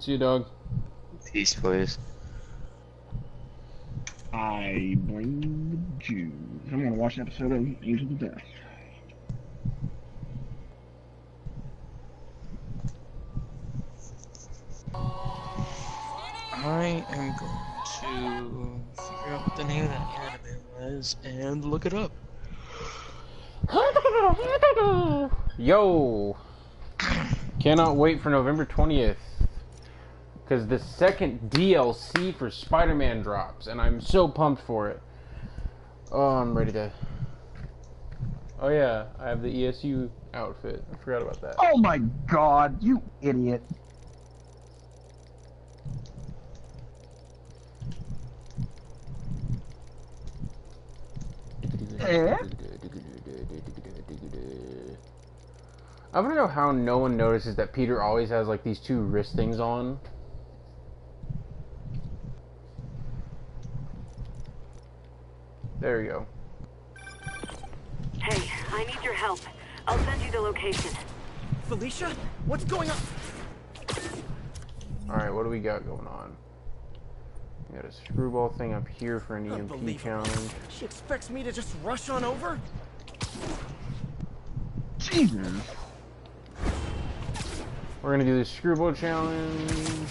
See you, dog. Peace, boys. I blame the Jews. I'm gonna watch an episode of Angels of Death. I am going to figure out what the name of that anime was and look it up. Yo! Cannot wait for November 20th. Because the second DLC for Spider-Man drops, and I'm so pumped for it. Oh, I'm ready to... Oh yeah, I have the ESU outfit. I forgot about that. Oh my god, you idiot. Eh? I want to know how no one notices that Peter always has like these two wrist things on. There you go. Hey, I need your help. I'll send you the location. Felicia? What's going on? Alright, what do we got going on? We got a screwball thing up here for an EMP challenge. She expects me to just rush on over? Jesus. We're gonna do the screwball challenge.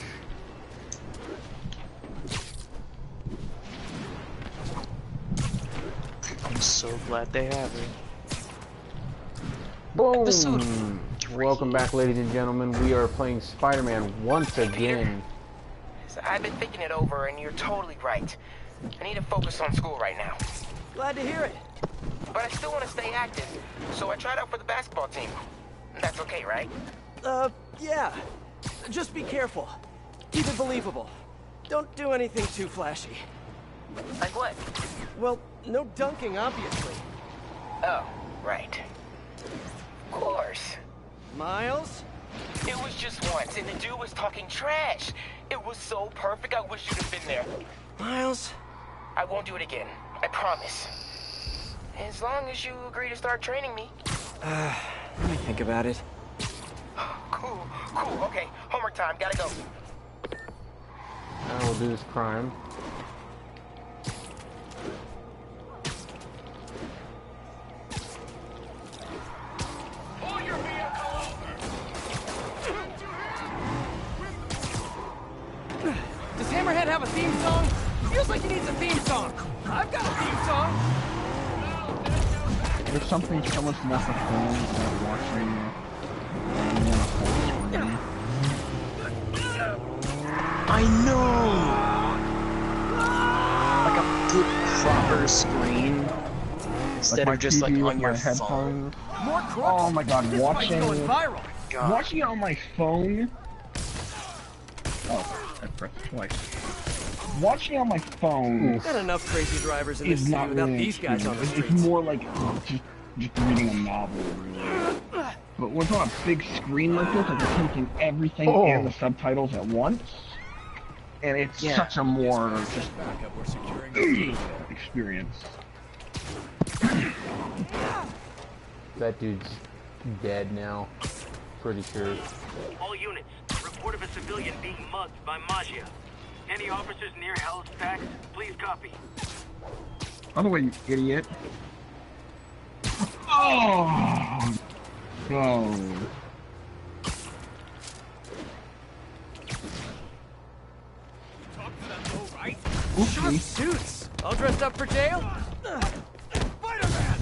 I'm so glad they have it. Boom! Episode 3. Welcome back, ladies and gentlemen. We are playing Spider-Man once again. I've been thinking it over, and you're totally right. I need to focus on school right now. Glad to hear it. But I still want to stay active, so I tried out for the basketball team. That's okay, right? Yeah. Just be careful. Keep it believable. Don't do anything too flashy. Like what? Well, no dunking, obviously. Oh, right. Of course. Miles? It was just once, and the dude was talking trash. It was so perfect, I wish you'd have been there. Miles? I won't do it again. I promise. As long as you agree to start training me. Let me think about it. Cool. Okay, homework time. Gotta go. Now we'll do this crime. Does Hammerhead have a theme song? Feels like he needs a theme song. I've got a theme song. There's something so much more fulfilling than watching anime on a full screen. I know! Like a good proper screen instead Like of just like TV on with your my phone. headphones. More crooks. Oh my god, This fight's going viral. watching it on my phone. Oh, I pressed it twice. Watching it on my phone Got enough crazy drivers in this is city not without really these guys on the It's streets. more like just reading a novel, really. But when it's on a big screen like this, it's attempting everything and the subtitles at once. And it's such a more just experience. That dude's dead now. Pretty sure. All units, report of a civilian being mugged by Magia. Any officers near Hell's Packs, please copy. By the way, you idiot. Oh! No. Sharp suits. All dressed up for jail? Spider-Man!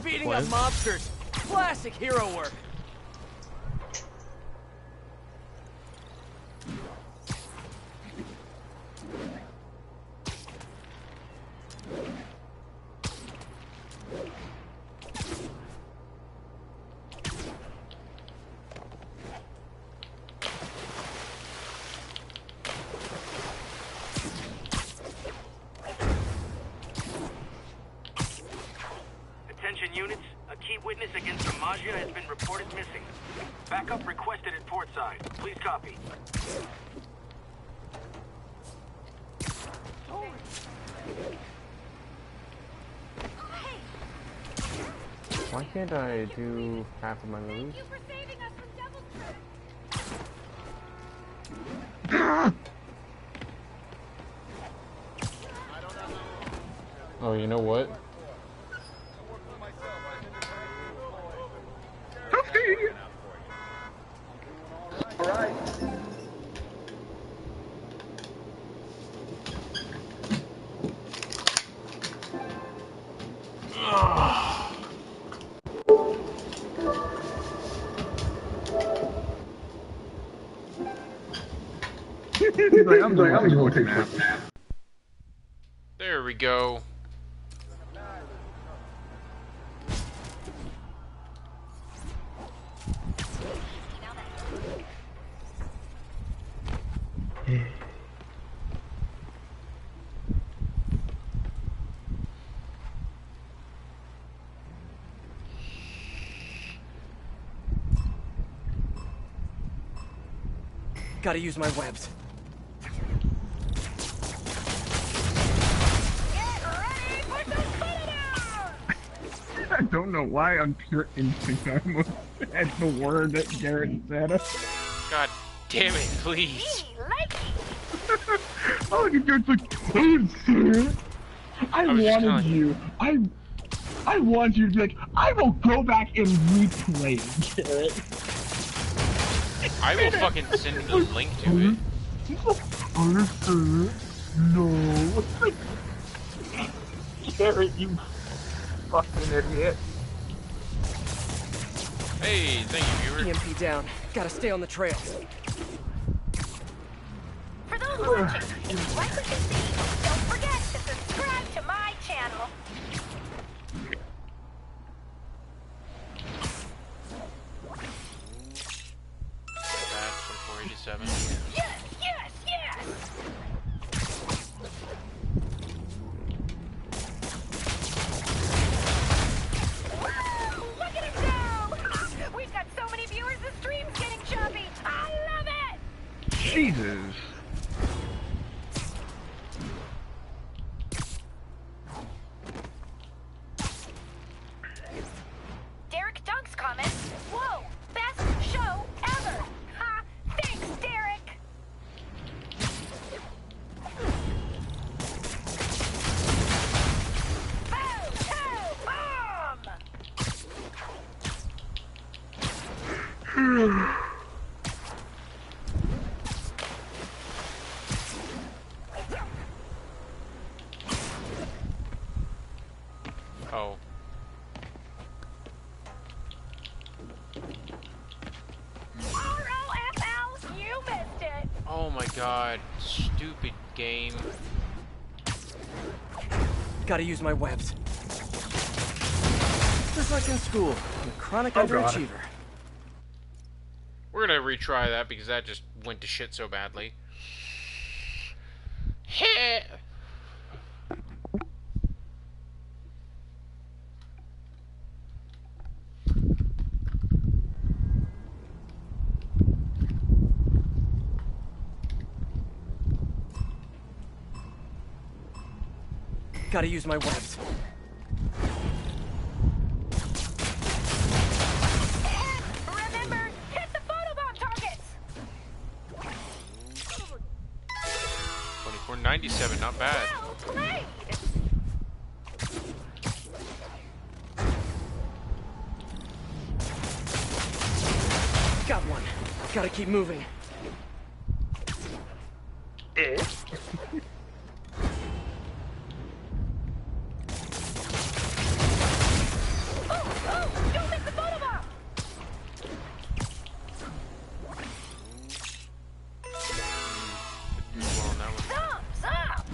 Beating up mobsters. Classic hero work. Attention units, a key witness against the Magia Maggia has been reported missing. Backup requested at portside. Please copy. Why can't I do half of my moves? Thank you for saving us from Devil's Trap. Oh, you know what? Alright. He's like, I'm going to take a nap. There we go. Gotta use my webs. I don't know why on pure instinct I almost said the word that Garrett said. God damn it, please. Oh, you guys like, oh, sir. I wanted you. I want you to be like, I will go back and replay it, Garrett. I will fucking send the link to it. No. Garrett, you fucking idiot. Hey, thank you, viewer. EMP down. Gotta stay on the trails. For those watching, if you like what you see, don't forget to subscribe to my channel. That's from 487. Yes, yes, yes! Woo! Look at him go! We've got so many viewers, the stream's getting choppy. I love it! Jesus. Derek Dunk's comment. Whoa! Best show ever! Ha! Thanks, Derek! Boom! Bomb! Oh. ROFL, you missed it! Oh my god. Stupid game. Gotta use my webs. Just like in school, I'm a chronic underachiever. We're gonna retry that because that just went to shit so badly. Heh. Gotta use my webs. Remember, hit the photobomb targets! 2497, not bad. Well played! Got one. Gotta keep moving. Oh, don't miss the photobomb! Well, on that one. Thumbs up!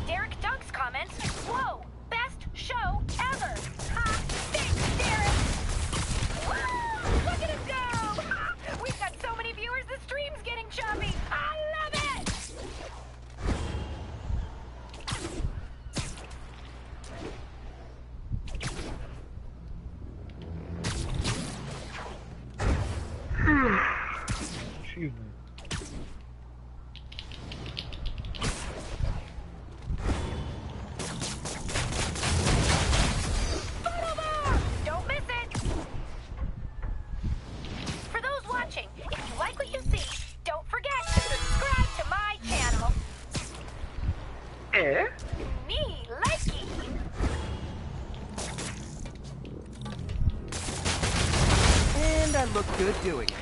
Derek Dunk's comments. Whoa! Best show ever! Ha! Thanks, Derek! Woo! Look at him go! Ha! We've got so many viewers, the stream's getting choppy! I love it! Excuse me. Don't miss it! For those watching, if you like what you see, don't forget to subscribe to my channel. Me likey. And I look good doing it.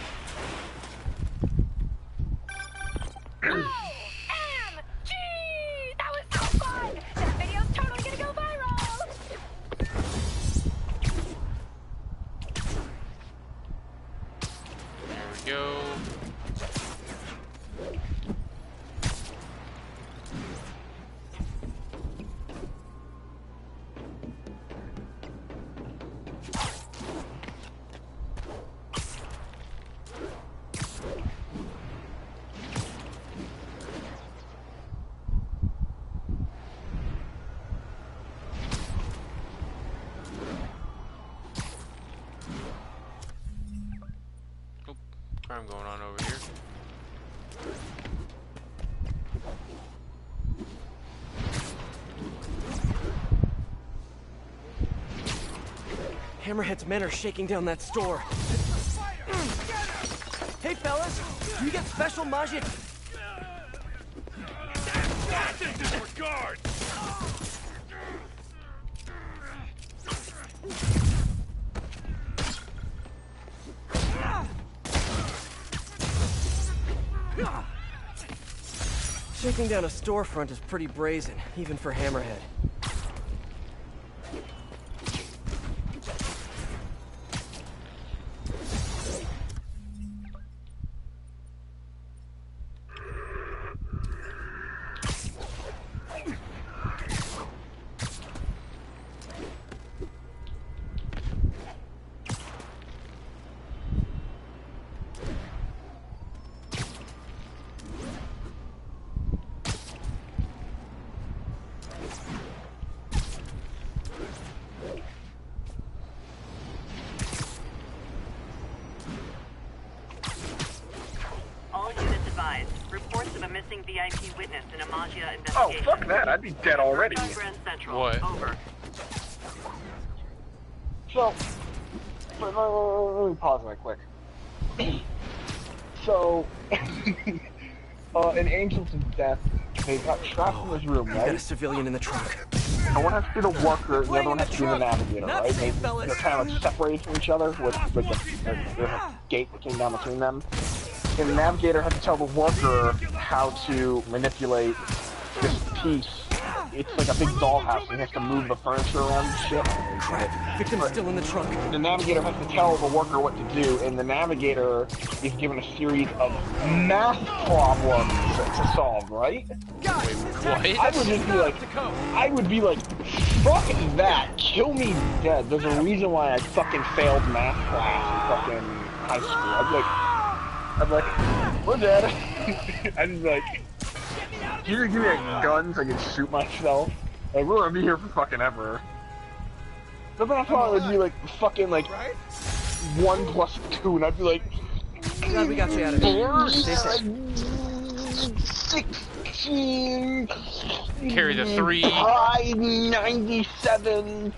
OMG! That was so fun! That video's totally gonna go viral! There we go. Crime going on over here. Hammerhead's men are shaking down that store. Hey fellas, do you get special Majid? Disregard! Shaking down a storefront is pretty brazen, even for Hammerhead. Reports of a missing VIP witness in a Magia Oh, investigation. fuck that. I'd be dead already. Grand Central. What? Over. So, let me pause right quick. So, in Angels of Death, they got trapped in this room, You got a right? civilian in the trunk. And one has to be the worker, the other one has to be the Playing in the navigator, trunk. right? Not safe, fellas. They're kind of like separated from each other with there's a gate that came down between them. And the navigator has to tell the worker how to manipulate this piece. It's like a big dollhouse, and he has to move the furniture around and shit. Crap, victim's still in the trunk. The navigator has to tell the worker what to do, and the navigator is given a series of math problems to solve, right? Guys, Wait, what? taxi I would just be like, to code. I would be like, fuck that, kill me dead. There's a reason why I fucking failed math class in fucking high school. I'd be like, we're dead. I'd be like, can you give me a gun so I can shoot myself? Like, we're gonna be here for fucking ever. But then I thought it would be like, fucking like, 1 plus 2, and I'd be like, Glad we got you out of here. Stay safe. 16. Carry the 3. 597.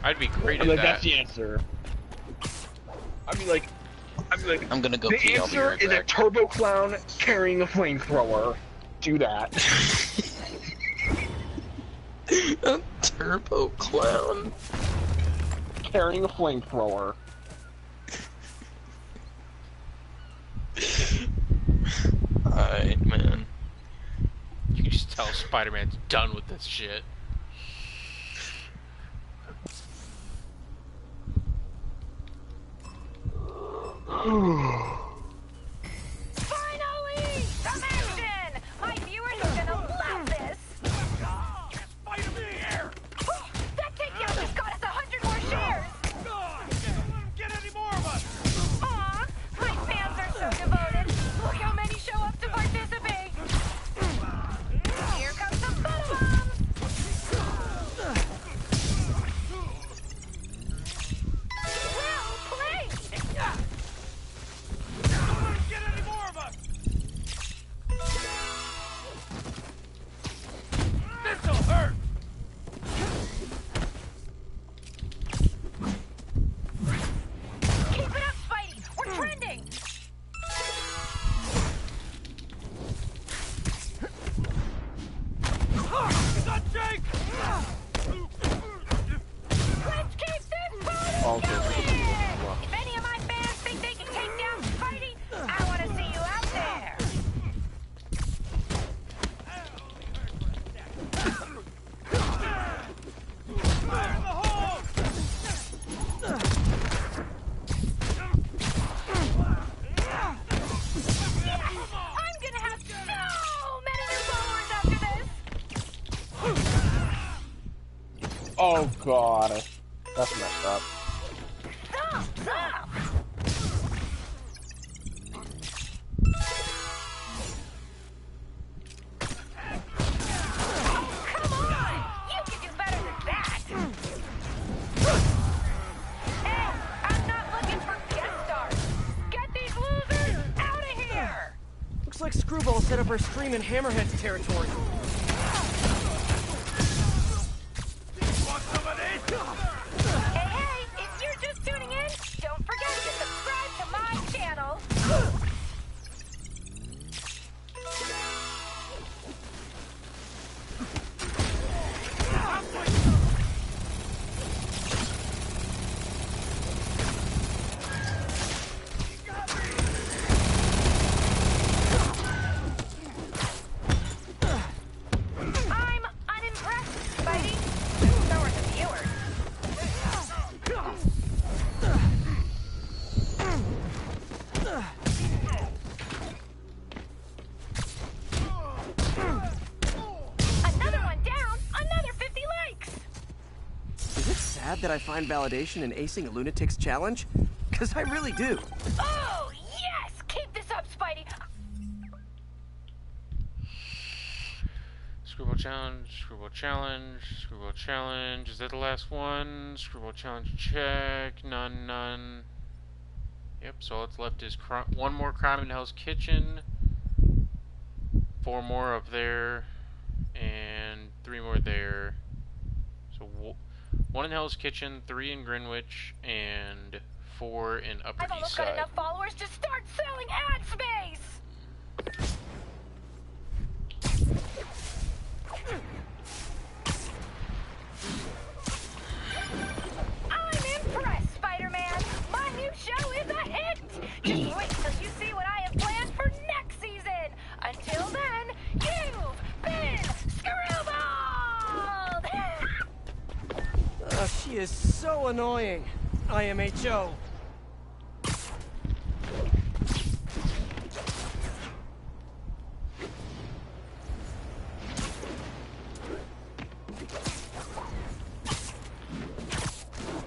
I'd be great I'm at like, that. that's the answer. I'd be like, I'm gonna go the pee. I'll be answer right is a back. turbo clown carrying a flamethrower. Do that. A turbo clown. Carrying a flamethrower. Alright, man. You can just tell Spider-Man's done with this shit. Finally! Some action! My viewers are gonna love this! Fight me here! That takedown just got us 100 more shares! Get any more of us! Aw, my fans are so devoted. Look how many show up to participate. Here comes the photobombs! Well played! Oh god. That's messed up. Stop! Come on! You can do better than that! Hey, I'm not looking for guest stars! Get these losers out of here! Looks like Screwball set up her stream in Hammerhead's territory. Hey, if you're just tuning in, don't forget to subscribe to my channel. I'm unimpressed, Spidey. So are the viewers. Another one down, another 50 likes. Is it sad that I find validation in acing a lunatic's challenge? Because I really do. Oh, yes! Keep this up, Spidey. Screwball challenge, screwball challenge, screwball challenge. Is that the last one? Screwball challenge check. None. Yep, so all that's left is one more crime in Hell's Kitchen, 4 more up there, and 3 more there. So 1 in Hell's Kitchen, 3 in Greenwich, and 4 in Upper I've East almost Side. got enough followers to start selling ad space! I'm impressed, Spider-Man! My new show is a hit! Just wait till you see what I have planned for next season! Until then, you've been screwballed! She is so annoying. IMHO.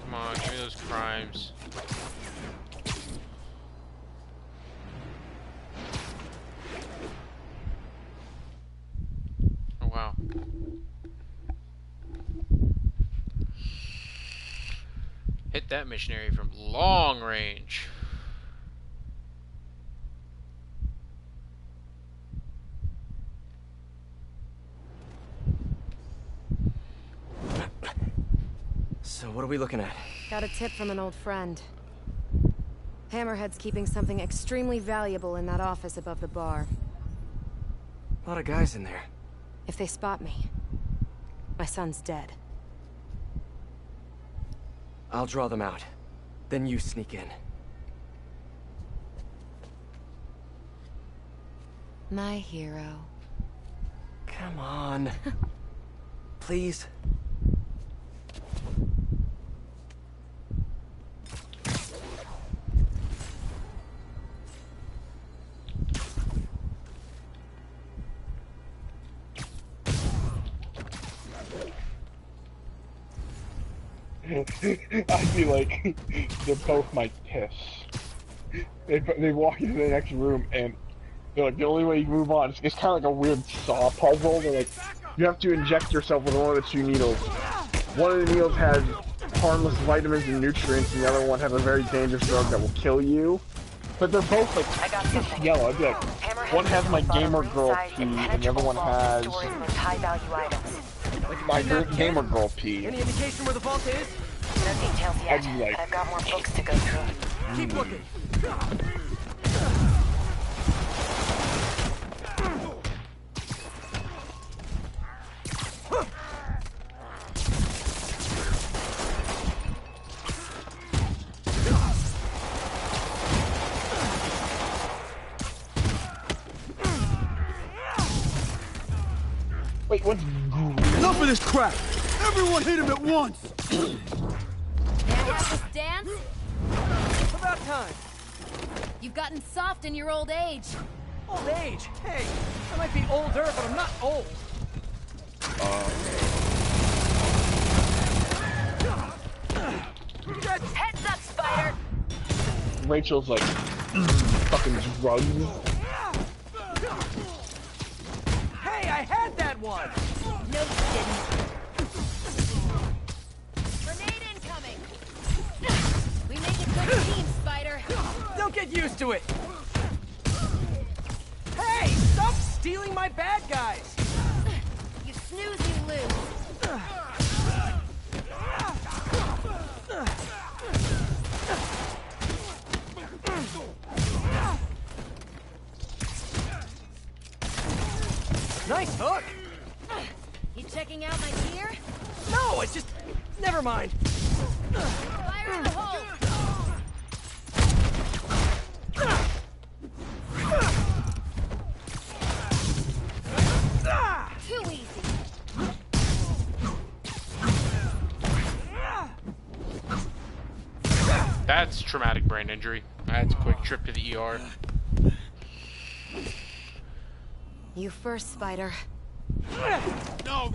Come on, give me those crimes. Oh wow. Hit that missionary from long range. So what are we looking at? Got a tip from an old friend. Hammerhead's keeping something extremely valuable in that office above the bar. A lot of guys in there. If they spot me, my son's dead. I'll draw them out. Then you sneak in. My hero. Come on. Please. I feel like they're both my piss. They walk into the next room and they're like, the only way you move on, it's kind of like a weird saw puzzle. They're like, you have to inject yourself with one of the 2 needles. One of the needles has harmless vitamins and nutrients, and the other one has a very dangerous drug that will kill you. But they're both like just yellow. I'd be like, one has my gamer girl pee, and the other one has like my gamer girl pee. Any indication where the vault is? No details yet, I'd be like, but I've got more books to go through. Keep looking. wait, what's Enough of this crap! Everyone hit him at once! Can't have this dance? It's about time. You've gotten soft in your old age. Old age? Hey, I might be older, but I'm not old. Rachel's like, fucking drugs. Hey, I had that one! No, you didn't. Grenade incoming. We make a good team, Spider. Don't get used to it! Hey, stop stealing my bad guys! You snooze, you lose. Nice hook! You checking out my gear? No, it's just... Never mind. Fire in the hole! Too easy. That's traumatic brain injury. That's a quick trip to the ER. You first, Spider. No!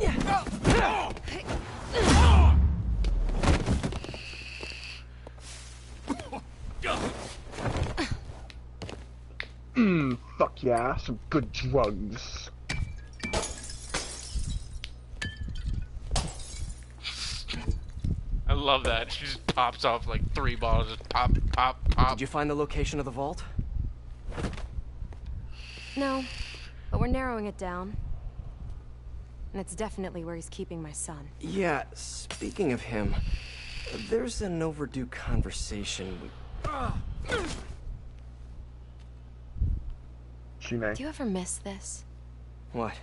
Fuck yeah, some good drugs. I love that. She just pops off like 3 bottles. Just pop, pop, pop. Did you find the location of the vault? No, but we're narrowing it down. And it's definitely where he's keeping my son. Yeah, speaking of him, there's an overdue conversation. Do you ever miss this? What?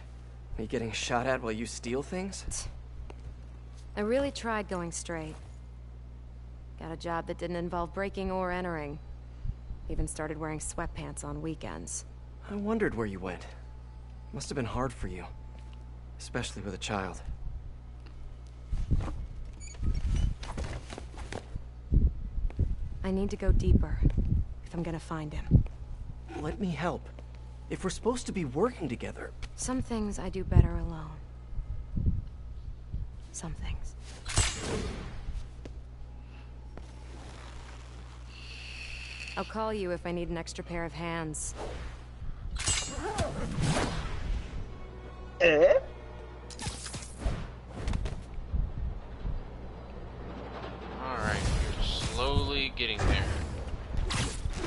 Me getting shot at while you steal things? I really tried going straight. Got a job that didn't involve breaking or entering. Even started wearing sweatpants on weekends. I wondered where you went. Must have been hard for you. Especially with a child. I need to go deeper if I'm gonna find him. Let me help. If we're supposed to be working together... Some things I do better alone. Some things. I'll call you if I need an extra pair of hands. Eh? Alright, you're slowly getting there.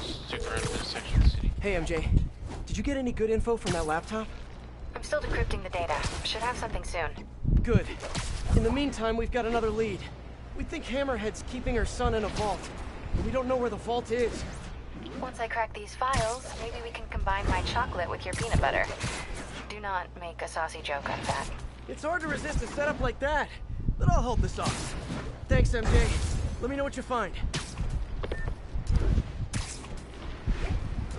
Stick around in this section of the city. Hey, MJ. Did you get any good info from that laptop? I'm still decrypting the data. Should have something soon. Good. In the meantime, we've got another lead. We think Hammerhead's keeping her son in a vault. But we don't know where the vault is. Once I crack these files, maybe we can combine my chocolate with your peanut butter. Do not make a saucy joke of that. It's hard to resist a setup like that, but I'll hold this off. Thanks, MJ. Let me know what you find.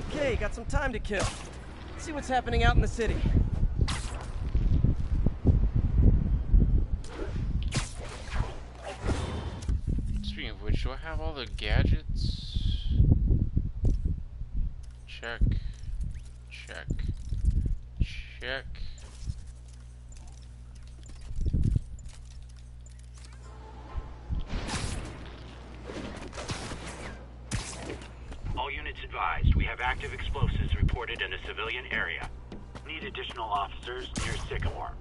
Okay, got some time to kill. Let's see what's happening out in the city. Speaking of which, do I have all the gadgets? Check. Check. Check. All units advised, we have active explosives reported in a civilian area. Need additional officers near Sycamore.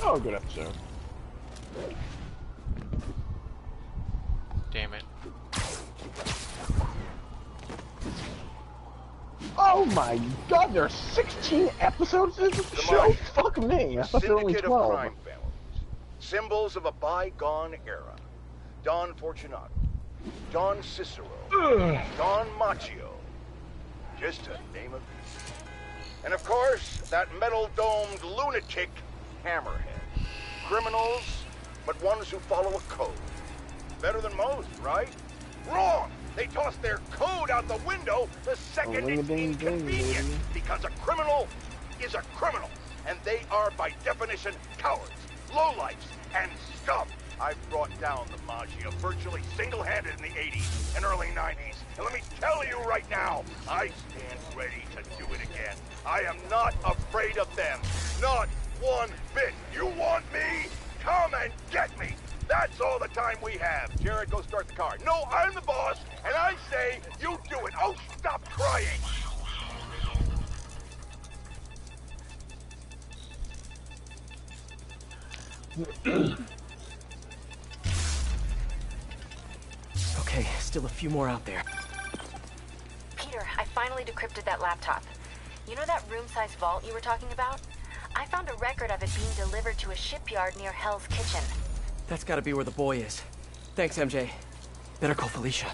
Oh, good episode. Damn it. Oh my god, there are 16 episodes in this show? Fuck me, I thought there were only Syndicate 12. of crime families. Symbols of a bygone era. Don Fortunato. Don Cicero. Don Macchio. Just to name a few. And of course, that metal-domed lunatic, Hammerhead. Criminals, but ones who follow a code. Better than most, right? Wrong! They toss their code out the window the second it's inconvenient, because a criminal is a criminal, and they are by definition cowards, lowlifes, and scum. I brought down the Maggia virtually single-handed in the 80s and early 90s. And let me tell you right now, I stand ready to do it again. I am not afraid of them. Not one bit. You want me? Come and get me. That's all the time we have. Jared, go start the car. No, I'm the boss, and I say you do it. Oh, stop crying. Okay, still a few more out there. Peter, I finally decrypted that laptop. You know that room-sized vault you were talking about? I found a record of it being delivered to a shipyard near Hell's Kitchen. That's gotta be where the boy is. Thanks, MJ. Better call Felicia.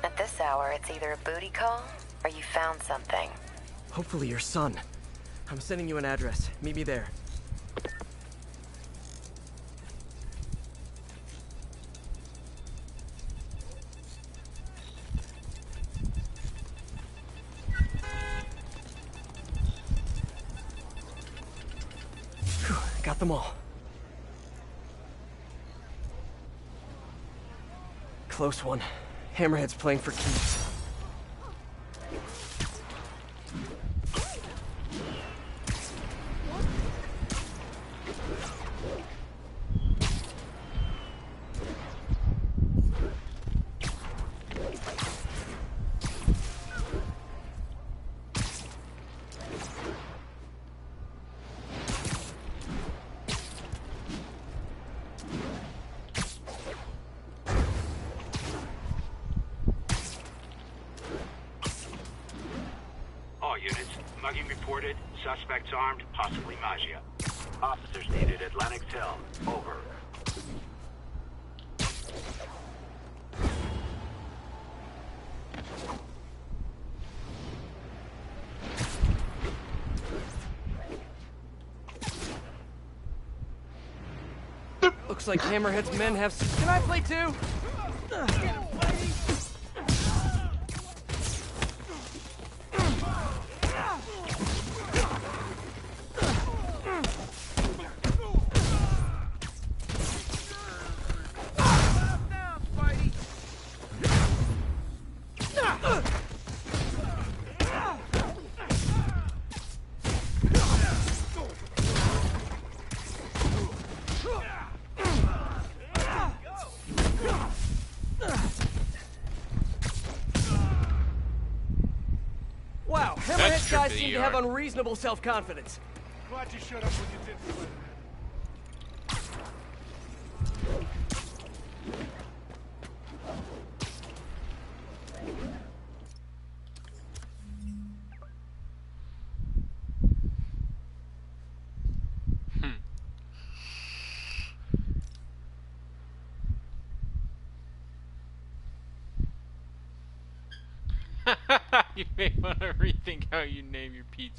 At this hour, it's either a booty call, or you found something. Hopefully your son. I'm sending you an address. Meet me there. Whew, got them all. Close one. Hammerhead's playing for keeps. Suspects armed, possibly Maggia. Officers needed at Lennox Hill. Over. Looks like Hammerhead's men have some... Can I play too? Wow, Hammerhead guys seem to have unreasonable self-confidence. Glad you showed up when you did, Spider-Man. You may want to rethink how you name your pizzas.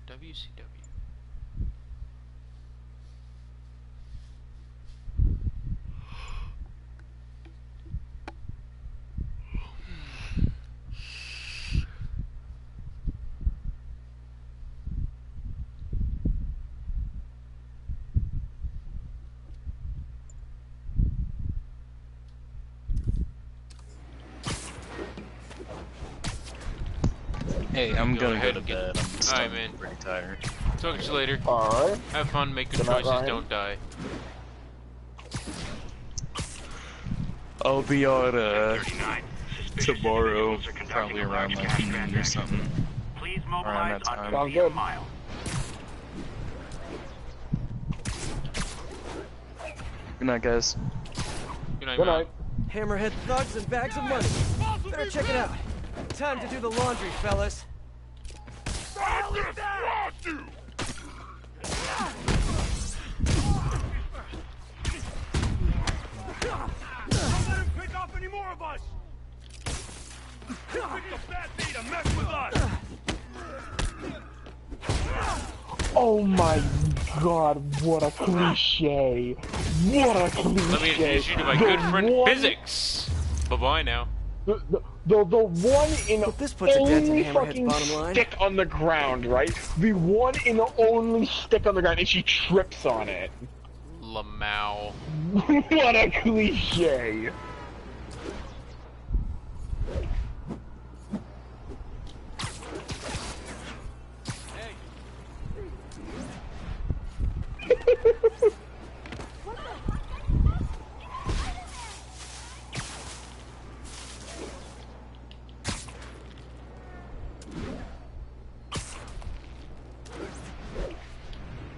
WCW. Hey, I'm gonna go to bed. I'm Alright, man. pretty tired. Talk to you later. Alright. Have fun, make good Good night, choices, Ryan. don't die. I'll be on tomorrow, Suspicious probably individuals are around conducting a like large noon or cash something. Please Around mobilize that time. under Sounds the good. mile. Good night, guys. Good night, Good man. night. Hammerhead thugs and bags of money. Better check it out. Time to do the laundry, fellas. Don't let him pick off any more of us! Pick a bad day to mess with us! Oh my god, what a cliche. What a cliche. Let me introduce you to my good friend Physics. Bye-bye now. The one in this puts a dent in only Hammerhead's fucking bottom line. stick on the ground, right? The one in the only stick on the ground, and she trips on it. Lamau. What a cliche.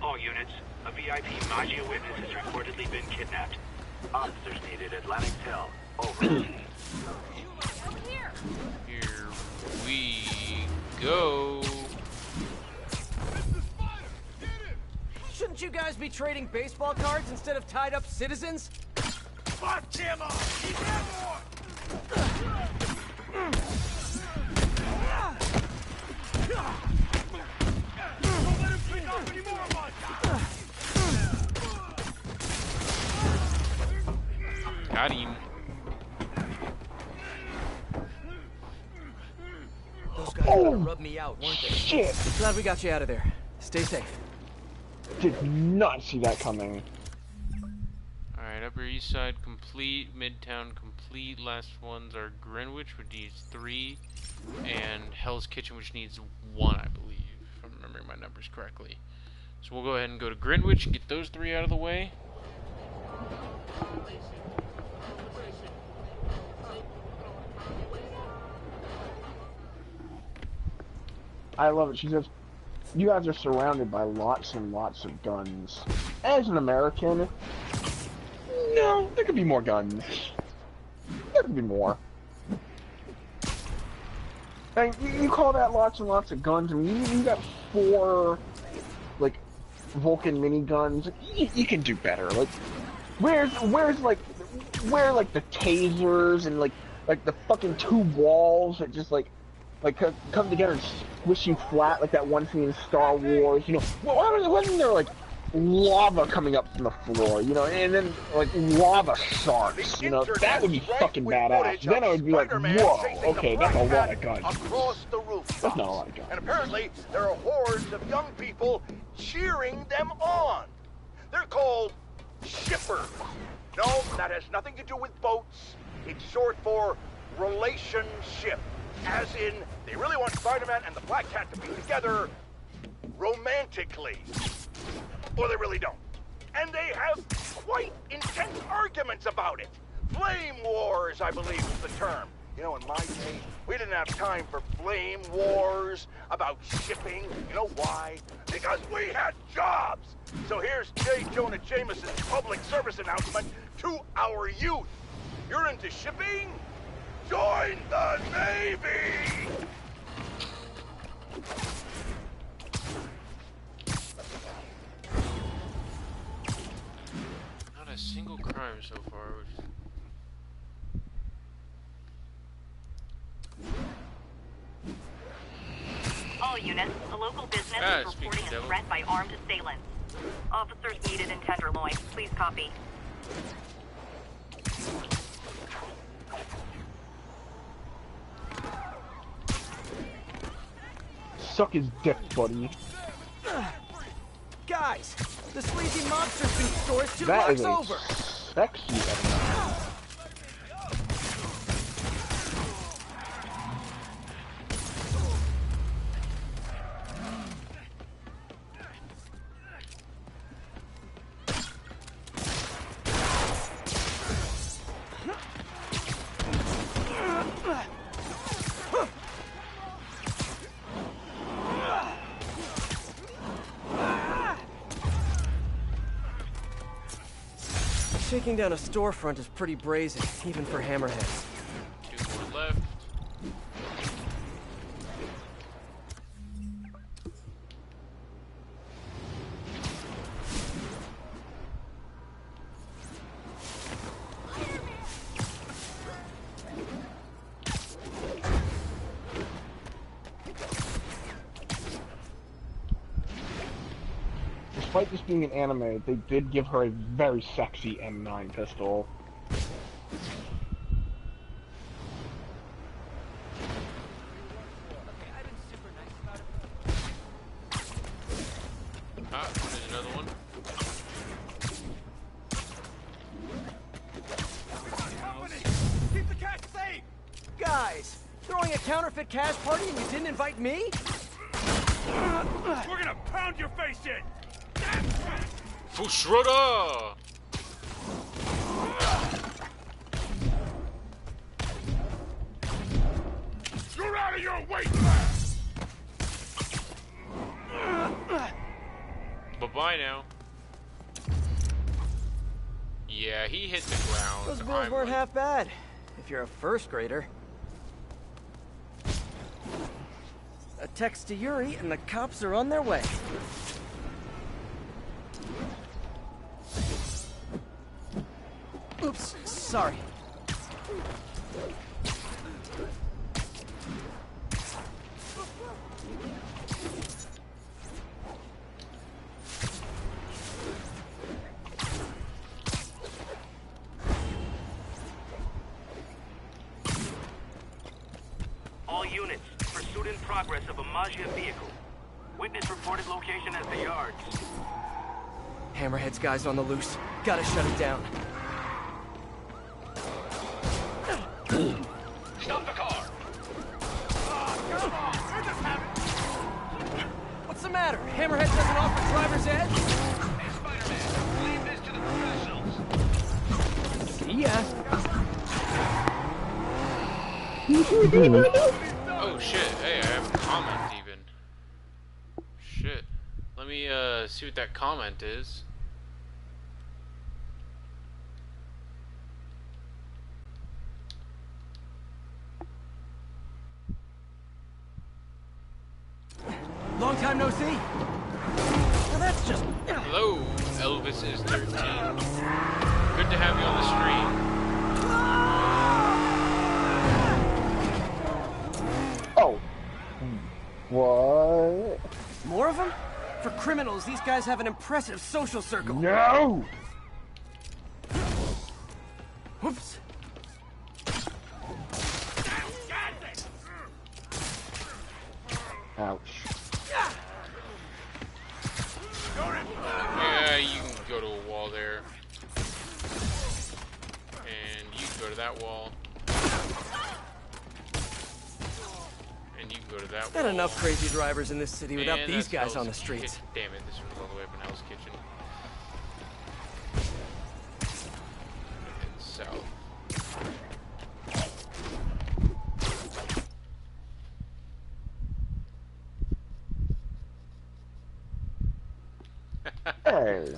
All units, a VIP Magia witness has reportedly been kidnapped. Officers needed Atlantic Hill. Over. Here we go. Shouldn't you guys be trading baseball cards instead of tied up citizens? Fuck him up! He's airborne! Don't let him pick up any more of us! Got him. Those guys gonna rub me out, weren't they? Shit! Glad we got you out of there. Stay safe. Did not see that coming. Alright, Upper East Side complete, Midtown complete. Last ones are Greenwich, which needs 3, and Hell's Kitchen, which needs 1, I believe, if I'm remembering my numbers correctly. So we'll go ahead and go to Greenwich and get those 3 out of the way. I love it. She says, you guys are surrounded by lots and lots of guns. As an American, no, there could be more guns. There could be more. And you call that lots and lots of guns? I mean, you got 4, like, Vulcan miniguns. You can do better. Like, where's like the tasers and like the fucking 2 walls that just like come together and squish you flat like that one scene in Star Wars, you know? Wasn't there like lava coming up from the floor, you know, and then like lava sharks, you know? That would be fucking badass. Then I would be like, whoa, okay, that's a lot of guns. Across the roof. That's not a lot of guns. And apparently there are hordes of young people cheering them on. They're called shippers. No, that has nothing to do with boats. It's short for relationship. As in, they really want Spider-Man and the Black Cat to be together romantically. Or they really don't. And they have quite intense arguments about it. Flame wars, I believe is the term. You know, in my day, we didn't have time for flame wars about shipping. You know why? Because we had jobs. So here's J. Jonah Jameson's public service announcement to our youth. You're into shipping? Join the Navy! Not a single crime so far. All units, a local business is reporting a threat by armed assailants. Officers needed in Tenderloin. Please copy. Suck his dick, buddy. Guys, the sleazy monster food store is 2 That blocks is over. Sexy. Shaking down a storefront is pretty brazen, even for hammerheads. 2 more left. despite this being an anime, they did give her a very sexy M9 pistol. Ah, there's another one. Keep the cash safe! Guys, throwing a counterfeit cash party and you didn't invite me? We're gonna pound your face in! Fushroda! You're out of your weight class! Bye-bye now. Yeah, he hit the ground. Those bills weren't half bad, if you're a first grader. A text to Yuri and the cops are on their way. Oops, sorry. All units, pursuit in progress of a Maggia vehicle. Witness reported location at the yards. Hammerhead's guys on the loose. Gotta shut it down. Stop the car! Come on! We're just having... What's the matter? Hammerhead doesn't offer driver's ed? Hey, Spider-Man, leave this to the professionals. See ya. Oh shit, hey, I have a comment even. Shit. Let me see what that comment is. Long time no see. Well, that's just... Hello, Elvis is 13. Good to have you on the stream. Oh. What? More of them? For criminals, these guys have an impressive social circle. No! Whoops. Ouch. Yeah, you can go to a wall there. And you can go to that wall. And you can go to that wall. Not enough crazy drivers in this city without And these that's guys on the Hell's streets. Kitchen. Damn it, this one's all the way up in Hell's Kitchen. And south. Hey.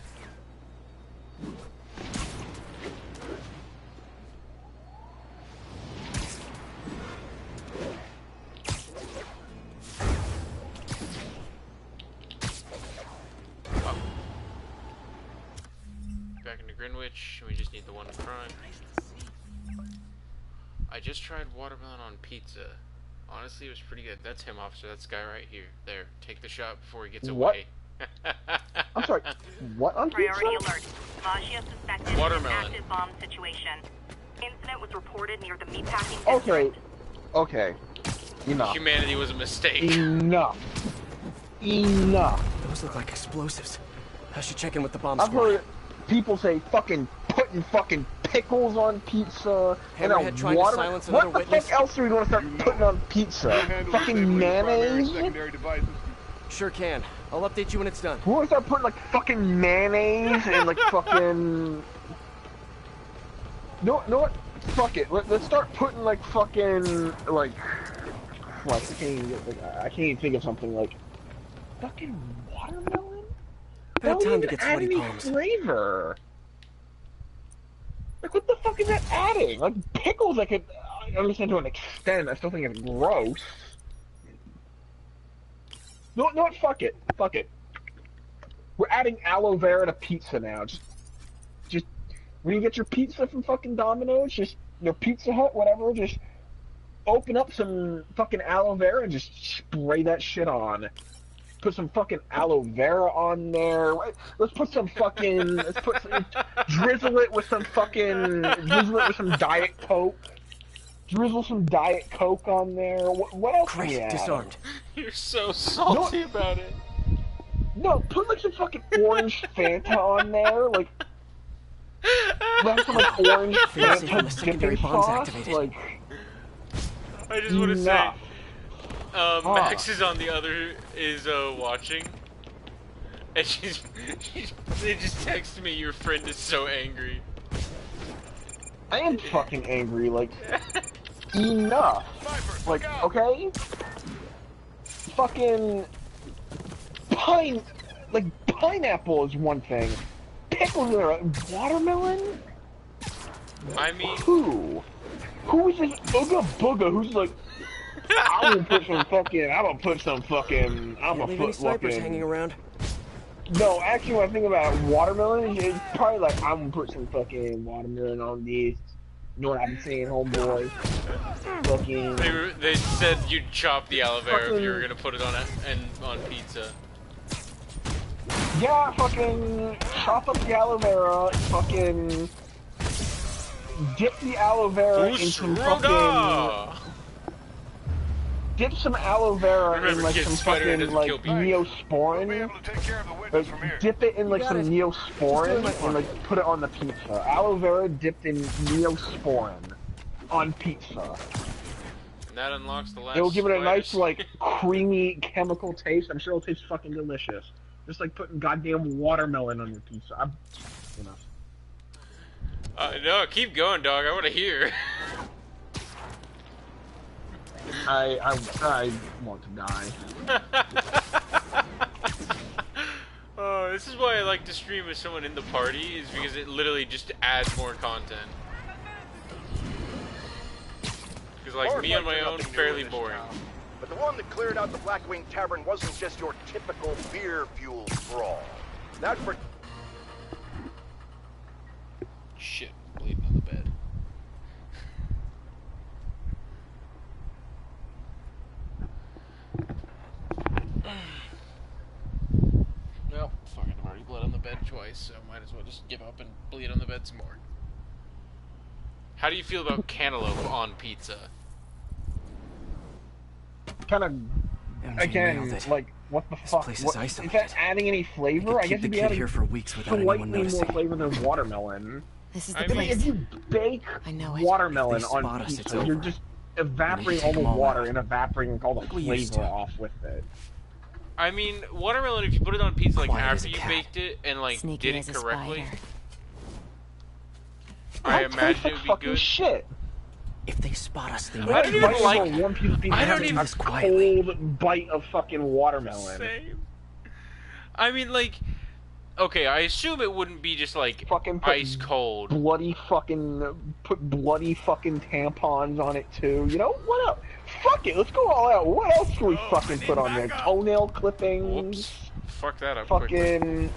Back into Greenwich, we just need the one in crime. I just tried watermelon on pizza. Honestly, it was pretty good. That's him, officer. That's the guy right here. There, take the shot before he gets What? away. I'm sorry. What on Priority pizza? alert. Maggia suspected in an Watermelon. active bomb situation. Incident was reported near the meatpacking Okay. district. Okay. Enough. Humanity was a mistake. Enough. Enough. Those look like explosives. I should check in with the bomb I've squad. heard people say fucking putting fucking pickles on pizza and Hammerhead trying to water. silence What another the witness? fuck else are we going to start putting on pizza? Fucking mayonnaise? Sure can. I'll update you when it's done. We're going to start putting like fucking mayonnaise and like fucking... No, what? Fuck it. Let's start putting like fucking like... What? I can't even think of something like... Fucking watermelon? About time to even get add sweaty any palms. flavor. Like, what the fuck is that adding? Like, pickles I could understand to an extent. I still think it's gross. No, fuck it. Fuck it. We're adding aloe vera to pizza now. Just when you get your pizza from fucking Domino's, just, your Pizza Hut, whatever, just open up some fucking aloe vera and just spray that shit on. put some fucking aloe vera on there. Let's put some fucking, drizzle it with some Diet Coke. Drizzle some Diet Coke on there. What else can we add? Disarmed. You're so salty about it. No, put like some fucking orange Fanta on there, like some like orange Fanta dipping sauce. Like, I just want to say, Max is on the other watching, and they just texted me. Your friend is so angry. I am fucking angry. Like, enough. Like, okay. Fucking pineapple is one thing. Pickles are watermelon? I mean, who is this Ooga Booga who's like, I'm gonna put some fucking hanging around. No, actually when I think about watermelon, it's probably like, I'm gonna put some fucking watermelon on this. You know what I'm saying, homeboy? Fucking... They said you'd chop the aloe vera if you were gonna put it on pizza. Yeah, fucking chop up the aloe vera, fucking dip the aloe vera in some fucking... Dip some aloe vera in like some fucking like Neosporin. Like, dip it in like some Neosporin and like put it on the pizza. Aloe vera dipped in Neosporin on pizza. And that unlocks the last. It'll give it a nice like creamy chemical taste. I'm sure it'll taste fucking delicious. Just like putting goddamn watermelon on your pizza. No, keep going, dog. I want to hear. I want to die. This is why I like to stream with someone in the party, is because it literally just adds more content. Because like me on my own, fairly boring. But the one that cleared out the Blackwing Tavern wasn't just your typical beer-fueled brawl. That for... Shit, bleeding on the bed. Well, fucking I've already bled on the bed twice, so might as well just give up and bleed on the bed some more. How do you feel about cantaloupe on pizza? Kind of, again, like, what the fuck? Is that adding any flavor? I guess it'd be adding here for weeks without anyone noticing. More flavor than watermelon. This is the place. If you bake watermelon on pizza, you're just evaporating all the water and evaporating all the flavor off with it. I mean, watermelon, if you put it on pizza, like, after you baked it and, like, did it correctly, I imagine it would be good. Shit. If they spot us, they might even like. I don't even cold bite of fucking watermelon. Same. I mean, like, okay, I assume it wouldn't be just like fucking ice cold. Put bloody fucking tampons on it too. You know what else? Fuck it, let's go all out. What else can we fucking put on there? Toenail clippings. Whoops. Fuck that up. Fucking. Quickly.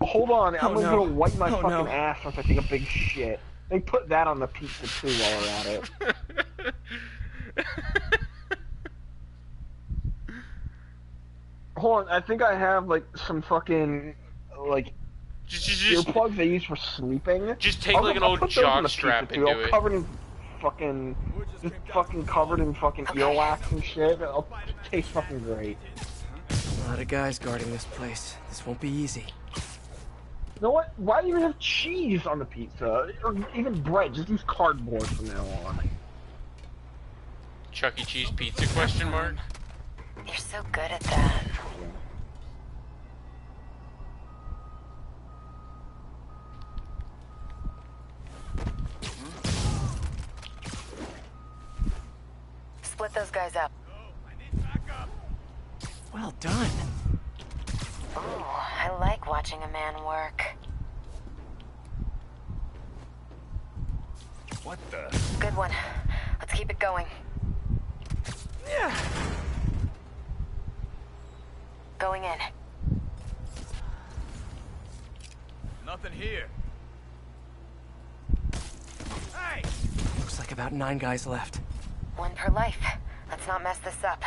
Hold on, I'm gonna go wipe my fucking ass once I take a big shit. They put that on the pizza too while we're at it. Hold on, I think I have like some fucking like earplugs they use for sleeping. Just take like an old jock strap and do it. Covered in fucking, just fucking covered in fucking earwax and shit. It'll taste fucking great. A lot of guys guarding this place. This won't be easy. You know what? Why do you even have cheese on the pizza? Or even bread? Just use cardboard from now on. Chuck E. Cheese pizza, question mark? You're so good at that. Split those guys up. Well done. Ooh, I like watching a man work. What the? Good one. Let's keep it going. Yeah. Going in. Nothing here. Hey! Looks like about 9 guys left. 1 per life. Let's not mess this up.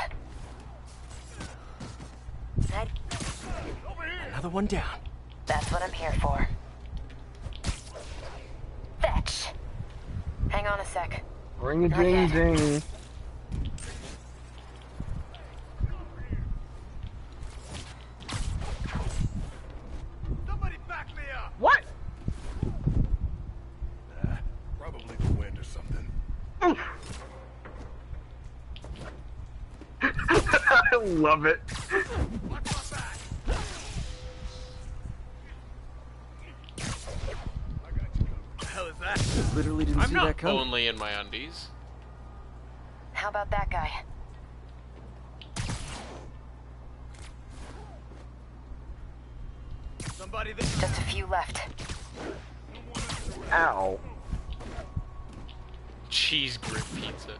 Another one down. That's what I'm here for. Fetch. Hang on a sec. Ring a ding ding. Somebody back me up! What? Probably the wind or something. I love it. Literally didn't see that coming. Only in my undies. How about that guy? Somebody Just a few left. Ow. Cheese grit pizza.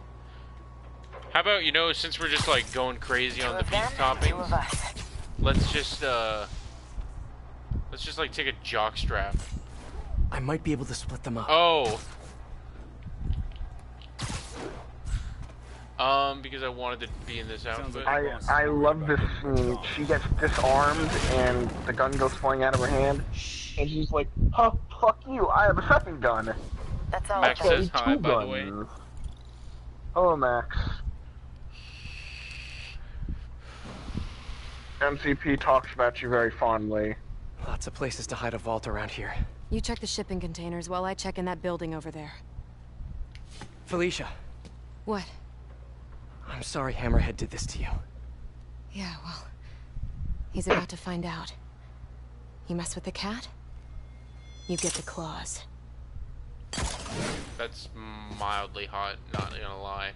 How about, you know, since we're just like going crazy on the beef toppings, let's just like take a jock strap. I might be able to split them up. Oh. Because I wanted to be in this outfit. I love this scene. She gets disarmed and the gun goes flying out of her hand. And she's like, huh, fuck you, I have a second gun. That's all. Max says hi, by the way. Hello, Max. MCP talks about you very fondly. Lots of places to hide a vault around here. You check the shipping containers while I check in that building over there. Felicia. What? I'm sorry Hammerhead did this to you. Yeah, well, he's about to find out. You mess with the cat, you get the claws. That's mildly hot, not gonna lie.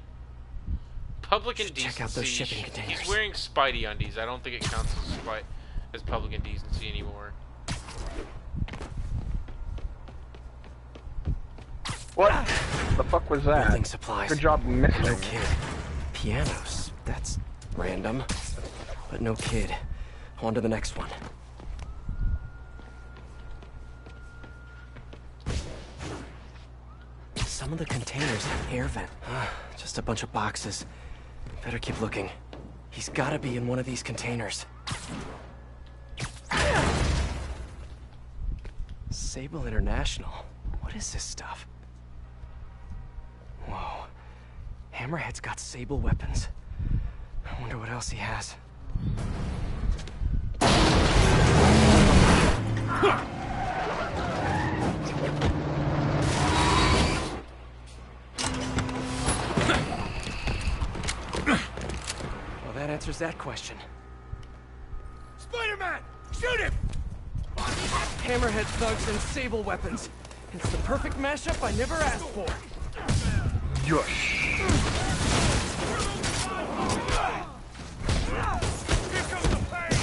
Public indecency. Check out those shipping containers. He's wearing Spidey undies. I don't think it counts as public indecency anymore. What the fuck was that? Building supplies. Good job missing. No kid. Pianos. That's random. But no kid. On to the next one. Some of the containers have air vent. Just a bunch of boxes. Better keep looking. He's gotta be in one of these containers. Sable International. What is this stuff? Whoa. Hammerhead's got Sable weapons. I wonder what else he has. Well, that answers that question. Spider-Man! Shoot him! Hammerhead thugs and Sable weapons. It's the perfect mashup I never asked for. Yush. Here comes the pain!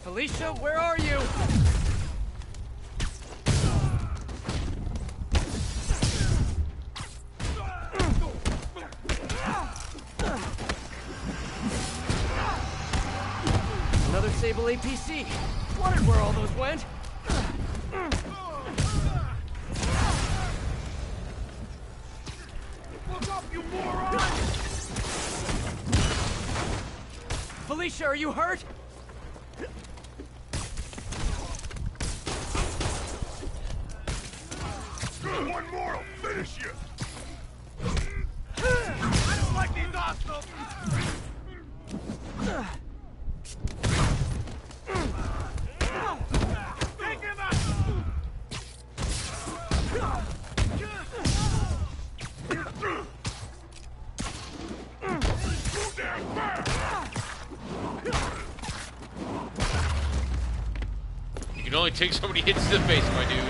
Felicia, where are you? Another Sable APC. Wondered where all those went. Look up, you moron! Felicia, are you hurt? One more, I'll finish you! I don't like these hostiles! Take him out! You can only take so many hits to the face, my dude.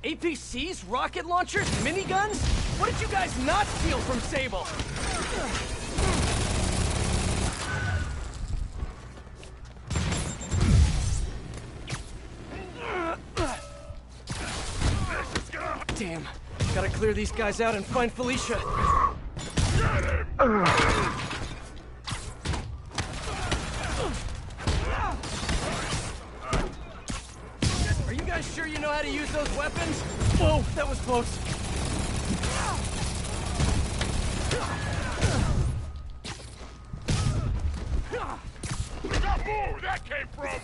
APCs, rocket launchers, miniguns? What did you guys not steal from Sable? Damn. Gotta clear these guys out and find Felicia. Are you guys sure you know how to use those weapons? Whoa, that was close. Where that came from?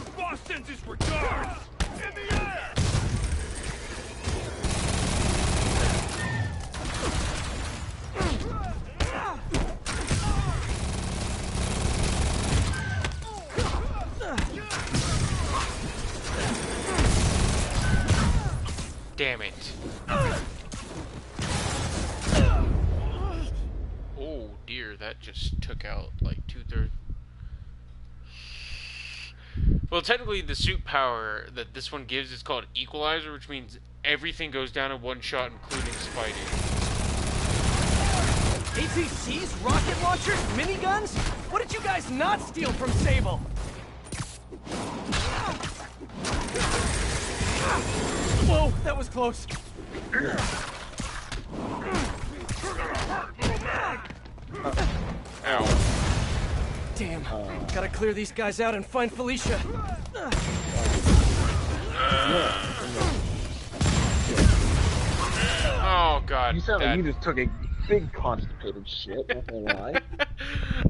The boss sends his regards! In the air! Damn it. Oh dear, that just took out like 2/3. Well, technically the suit power that this one gives is called Equalizer, which means everything goes down in one shot, including Spidey. APCs, rocket launchers, miniguns? What did you guys not steal from Sable? Whoa, that was close. Ow. Damn. Gotta clear these guys out and find Felicia. Oh god. You sound that... like you just took a big constipated shit, not gonna lie.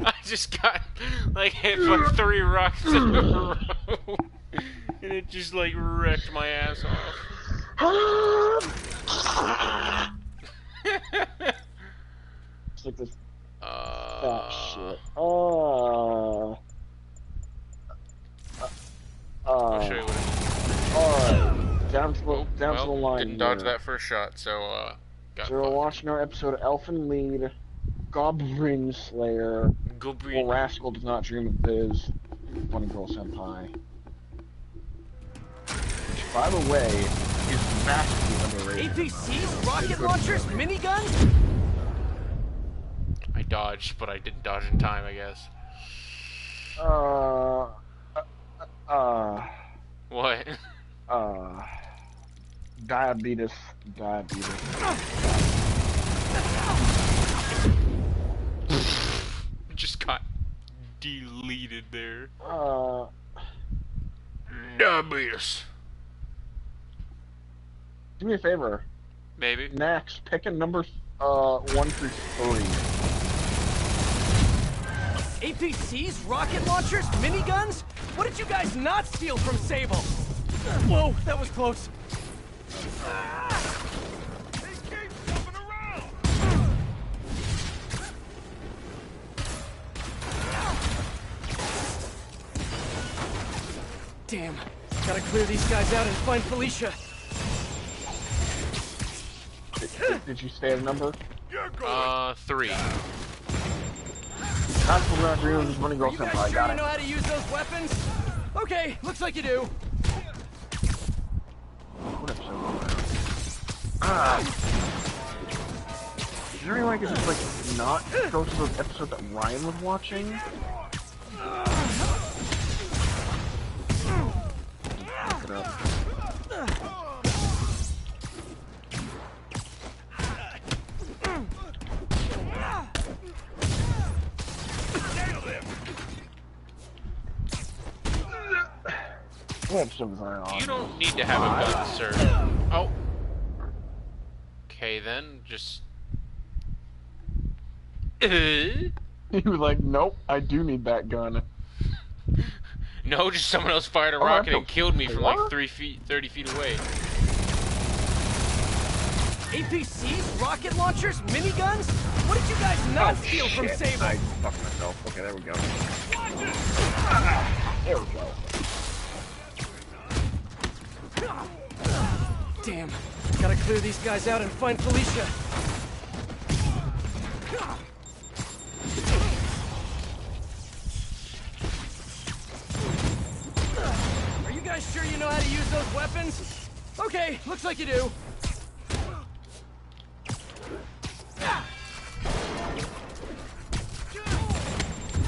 I just got like hit by 3 rocks in a row. And it just like wrecked my ass off. It's like this fat shit. I'll show you what it is. Alright. Down to the line. Didn't dodge that first shot, so got so we're watching our episode of Elfin Lead, Goblin Slayer, Well, Rascal Does Not Dream of Biz, Bunny Girl Senpai. Which, by the way, is vastly underrated. APCs, rocket launchers, miniguns? I dodged, but I didn't dodge in time, I guess. What? Diabetes. Just got deleted there. Diabetes. Do me a favor. Maybe. Next, pick a number 1 through 3. APCs, rocket launchers, miniguns? What did you guys not steal from Sable? Whoa, that was close. Damn. Gotta clear these guys out and find Felicia. Did you say a number? 3. That's what we're not doing. Just Bunny Girl You guys Senpai. sure Got you it. know how to use those weapons? Okay, looks like you do. What episode was that? Is there any way I could just, like, not go to those episodes that Ryan was watching? Look it up. What episode was I on? You don't need to have a gun, sir. Oh. Okay then, just... He was like, nope, I do need that gun. No, just someone else fired a rocket and killed me from like 30 feet away. APCs, rocket launchers, miniguns? What did you guys not steal from Sable? I fucked myself. Okay, there we go. There we go. Damn. Gotta clear these guys out and find Felicia. Are you guys sure you know how to use those weapons? Okay, looks like you do.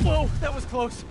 Whoa, that was close.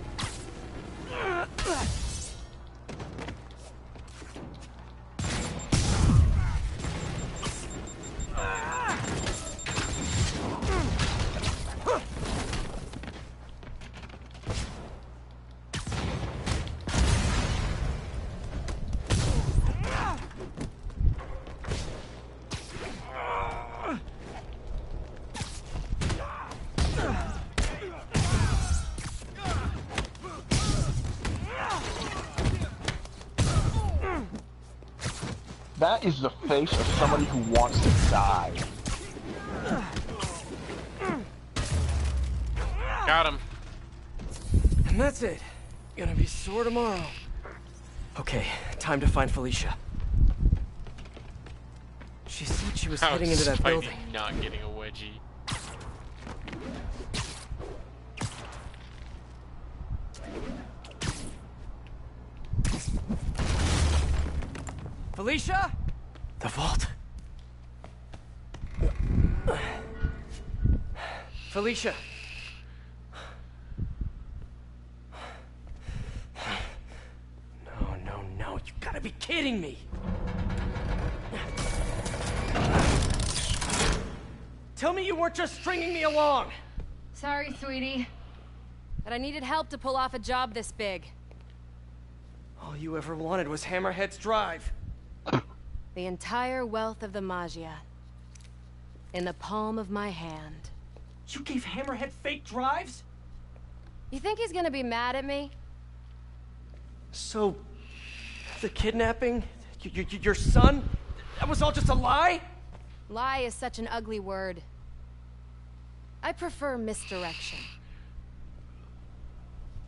That is the face of somebody who wants to die. Got him. And that's it. Gonna be sore tomorrow. Okay, time to find Felicia. She said she was heading into that building. Not getting a wedgie. Felicia? The vault. Felicia. No, you gotta be kidding me. Tell me you weren't just stringing me along. Sorry, sweetie. But I needed help to pull off a job this big. All you ever wanted was Hammerhead's drive. The entire wealth of the Magia. In the palm of my hand. You gave Hammerhead fake drives? You think he's gonna be mad at me? So, the kidnapping? Your son? That was all just a lie? Lie is such an ugly word. I prefer misdirection.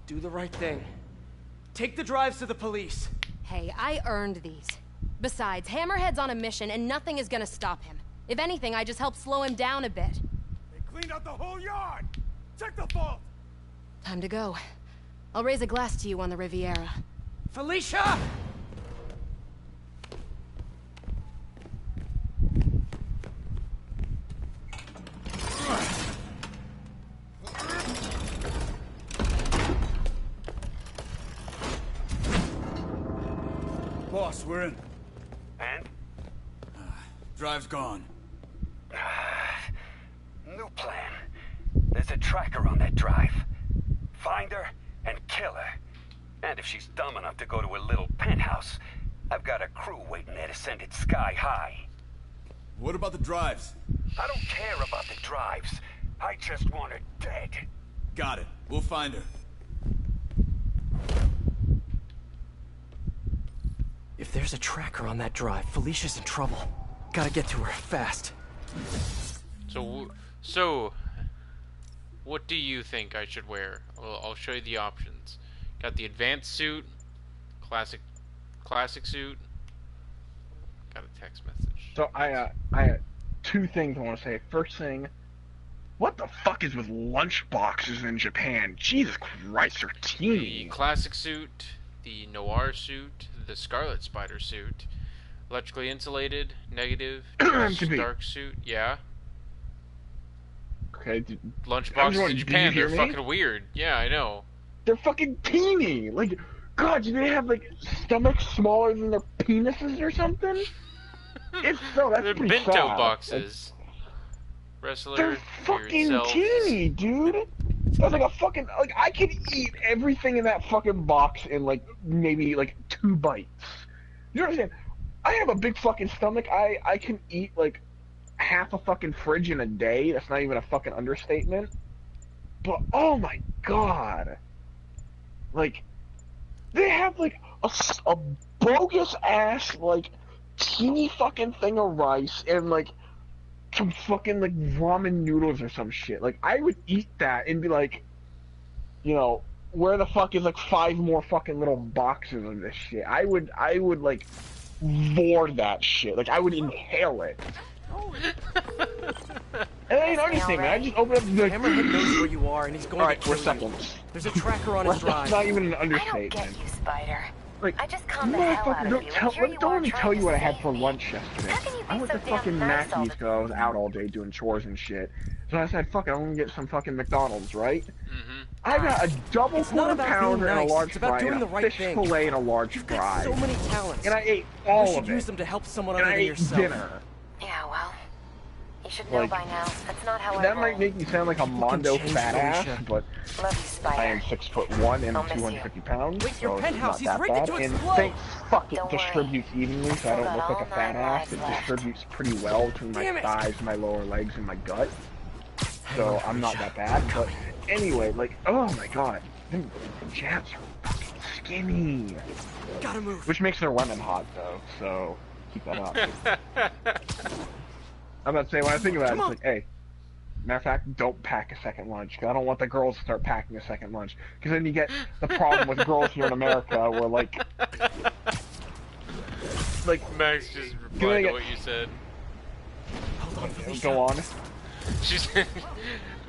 Do the right thing. Take the drives to the police. Hey, I earned these. Besides, Hammerhead's on a mission and nothing is gonna stop him. If anything, I just help slow him down a bit. They cleaned out the whole yard! Check the vault! Time to go. I'll raise a glass to you on the Riviera. Felicia! Boss, we're in. And? Drive's gone. New plan. There's a tracker on that drive. Find her and kill her. And if she's dumb enough to go to a little penthouse, I've got a crew waiting there to send it sky high. What about the drives? I don't care about the drives. I just want her dead. Got it. We'll find her. If there's a tracker on that drive, Felicia's in trouble. Gotta get to her, fast. So, what do you think I should wear? Well, I'll show you the options. Got the advanced suit, classic suit. Got a text message. So I had two things I want to say. First thing, what the fuck is with lunch boxes in Japan? Jesus Christ, they're teeny. The classic suit, the noir suit, the Scarlet Spider suit, electrically insulated, negative, dark suit, yeah. Okay. Lunchboxes in Japan, they're fucking weird. Yeah, I know. They're fucking teeny. Like, God, do they have like stomachs smaller than their penises or something? If so, that's they're pretty bento sad. boxes. Wrestler, they're fucking teeny, dude. That's like a fucking I could eat everything in that fucking box in like maybe like 2 bites. You understand? I have a big fucking stomach. I can eat like half a fucking fridge in a day. That's not even a fucking understatement. But oh my god, like they have like a bogus ass like teeny fucking thing of rice and like some fucking like ramen noodles or some shit. Like I would eat that and be like, you know, where the fuck is like 5 more fucking little boxes of this shit? I would like vor that shit. Like I would inhale it. And I ain't understand, man. I just open up the Hammerhead knows where you are and he's going to kill we're seconds. There's a tracker on his drive. That's not even an understatement. I don't get you, Spider. Like, I just calmed the hell out of you. Don't let me tell you what I had for lunch yesterday. I went to fucking Mackey's because I was out all day doing chores and shit. So I said, fuck it, I'm gonna get some fucking McDonald's, right? Mm-hmm. I got a double quarter pounder and a large fry and a fish thing. fillet and a large fry. So many talents. And I ate all you of should it. use them to help someone and other I than ate yourself. dinner. Yeah, well, you should know Like, by now. That's not how I that roll. might make me sound like a Mondo fat ass, but Love you, Spider. I am 6'1" and I'll miss 250 pounds, Wait, your so penthouse, it's not he's that ready bad. to And explode. thank fuck it Don't worry. distributes evenly, so I don't look like a fat all 9 ass. It lives left. distributes pretty well between my Damn it. thighs, my lower legs, and my gut. So I'm not that bad. But anyway, like, oh my god, them jabs are fucking skinny. Gotta move. Which makes their lemon hot though, so keep that up. I'm about to say, when I think about it, it's like, hey, matter of fact, don't pack a second lunch, because I don't want the girls to start packing a second lunch, because then you get the problem with girls here in America, where, like... Max just replied to what you said. Go on. She said...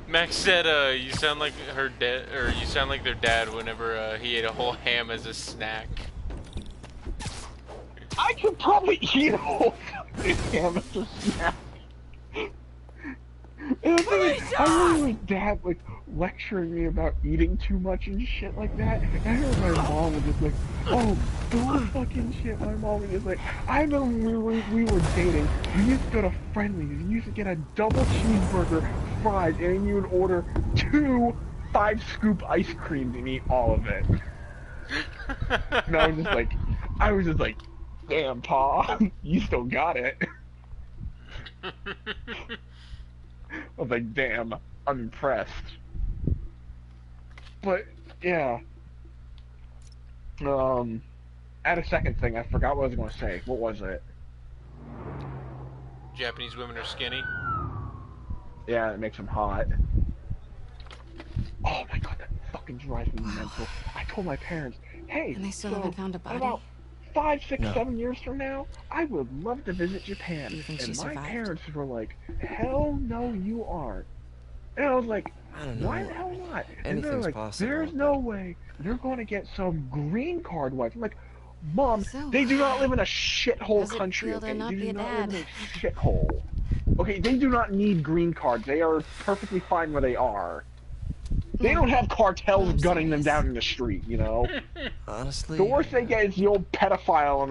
Max said, you sound like her dad, or you sound like their dad whenever, he ate a whole ham as a snack. I could probably eat a whole fucking ham as a snack. And the thing is, I remember my dad, like, lecturing me about eating too much and shit like that. And I remember my mom was just like, oh, don't fucking shit. My mom was just like, I remember when we were dating, we used to go to Friendly's, you used to get a double cheeseburger, fries, and then you would order 2 5-scoop ice creams and eat all of it. And I was just like, damn, Pa, you still got it. I was like, damn, I'm impressed. But, yeah. I had a second thing. I forgot what I was going to say. What was it? Japanese women are skinny. Yeah, it makes them hot. Oh my god, that fucking drives me mental. I told my parents, hey, and they still haven't found a body? About 5, 6, 7 years from now, I would love to visit Japan. You think and she my survived? parents were like, hell no, you aren't. And I was like, I don't know. why the hell not? And they're Anything's like, possible. there's no way you're going to get some green card wife. I'm like, Mom, So, they do not live in a shithole how's it country, feel to okay? not They be do a not dad? live in a shithole. Okay, they do not need green cards. They are perfectly fine where they are. They don't have cartels gunning them down in the street, you know? Honestly, The worst they get is the old pedophile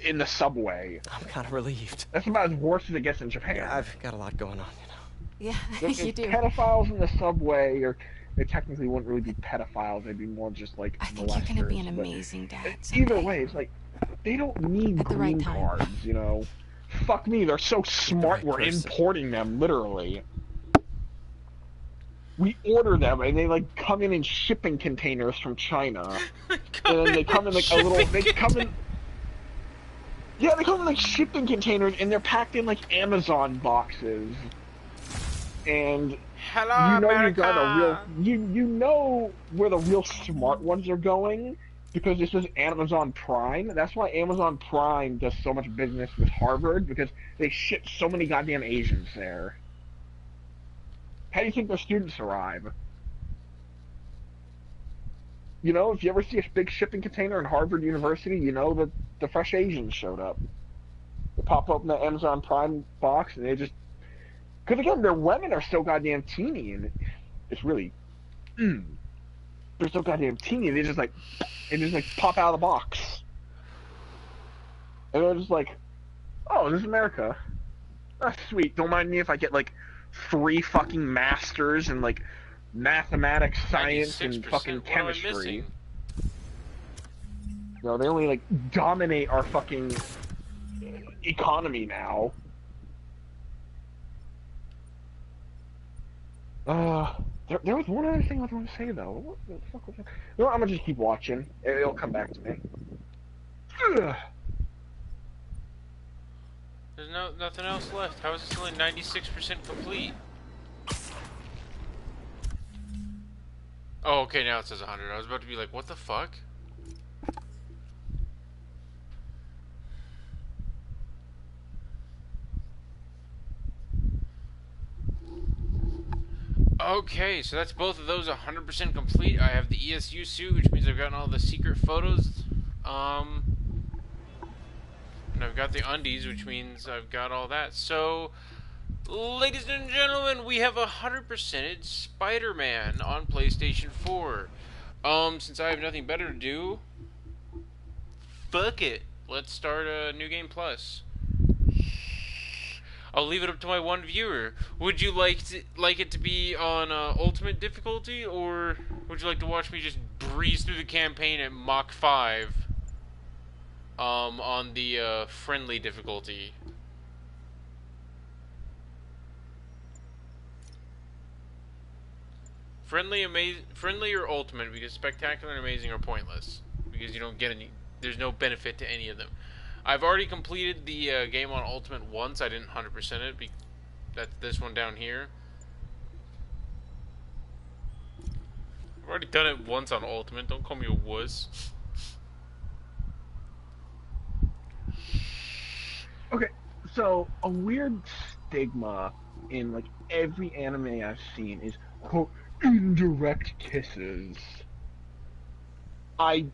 in the subway. I'm kind of relieved. That's about as worse as it gets in Japan. Yeah, I've got a lot going on, Yeah, There's you do. pedophiles in the subway, or they technically wouldn't really be pedophiles. They'd be more just like I think you're gonna be an molesters, but amazing dad. Either way, it's like they don't need At the right green time. cards, you know. Fuck me, they're so smart. We're importing them, literally. We order them, and they like come in shipping containers from China, and then they come in like a little. They come in. Yeah, they come in like shipping containers, and they're packed in like Amazon boxes. And hello, you know America. you got a real. You know where the real smart ones are going because this is Amazon Prime. That's why Amazon Prime does so much business with Harvard, because they ship so many goddamn Asians there. How do you think their students arrive? You know, if you ever see a big shipping container in Harvard University, you know that the fresh Asians showed up. They pop open the Amazon Prime box and they just... Because again, their women are so goddamn teeny, and it's really... They're so goddamn teeny, they just like pop out of the box. And they're just like, oh, this is America. That's sweet. Don't mind me if I get like 3 fucking masters in like mathematics, science, and fucking chemistry. No, they only like dominate our fucking economy now. There was one other thing I was going to say though. What the fuck was that? You know what, I'm gonna just keep watching. It'll come back to me. Ugh. There's nothing else left. How is this only 96% complete? Oh, okay, now it says 100. I was about to be like, what the fuck? Okay, so that's both of those 100% complete. I have the ESU suit, which means I've gotten all the secret photos. And I've got the undies, which means I've got all that. So, ladies and gentlemen, we have 100%ed Spider-Man on PlayStation 4. Since I have nothing better to do, fuck it. Let's start a New Game Plus. I'll leave it up to my one viewer. Would you like it to be on ultimate difficulty, or would you like to watch me just breeze through the campaign at Mach 5 on the friendly difficulty? Friendly or ultimate, because spectacular and amazing are pointless, because you don't get any. There's no benefit to any of them. I've already completed the game on Ultimate once. I didn't 100% it. That's this one down here. I've already done it once on Ultimate. Don't call me a wuss. Okay, so a weird stigma in like every anime I've seen is quote indirect kisses. I'm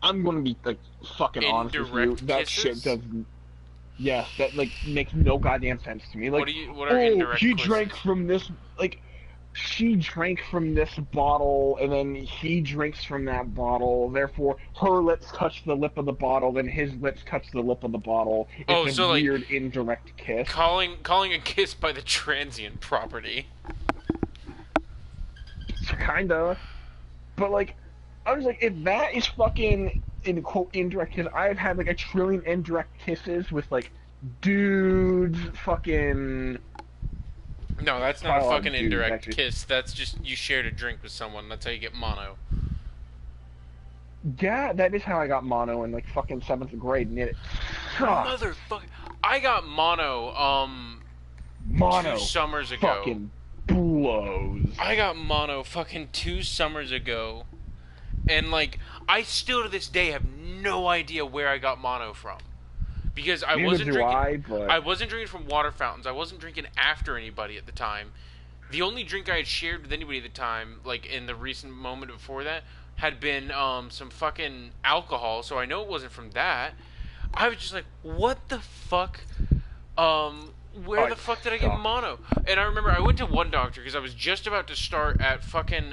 gonna be like fucking honest with you. That shit doesn't. Yes, that like makes no goddamn sense to me. Like, what are indirect he kisses? drank from this. Like, she drank from this bottle, and then he drinks from that bottle. Therefore, her lips touch the lip of the bottle, then his lips touch the lip of the bottle. It's a weird indirect kiss. Calling a kiss by the transient property. Kinda, but like, I was like, if that is fucking in quote indirect kiss, I've had like a trillion indirect kisses with like dudes, fucking. No, that's not a fucking indirect kiss. That's just you shared a drink with someone. That's how you get mono. Yeah, that is how I got mono in like fucking 7th grade, and it sucked. Motherfucker, I got mono 2 summers ago. Fucking blows. I got mono fucking 2 summers ago, and like I still to this day have no idea where I got mono from. Because I wasn't drinking from water fountains. I wasn't drinking after anybody at the time. The only drink I had shared with anybody at the time, like in the recent moment before that, had been some fucking alcohol. So I know it wasn't from that. I was just like, what the fuck? Where the fuck did I get mono? And I remember I went to one doctor because I was just about to start at fucking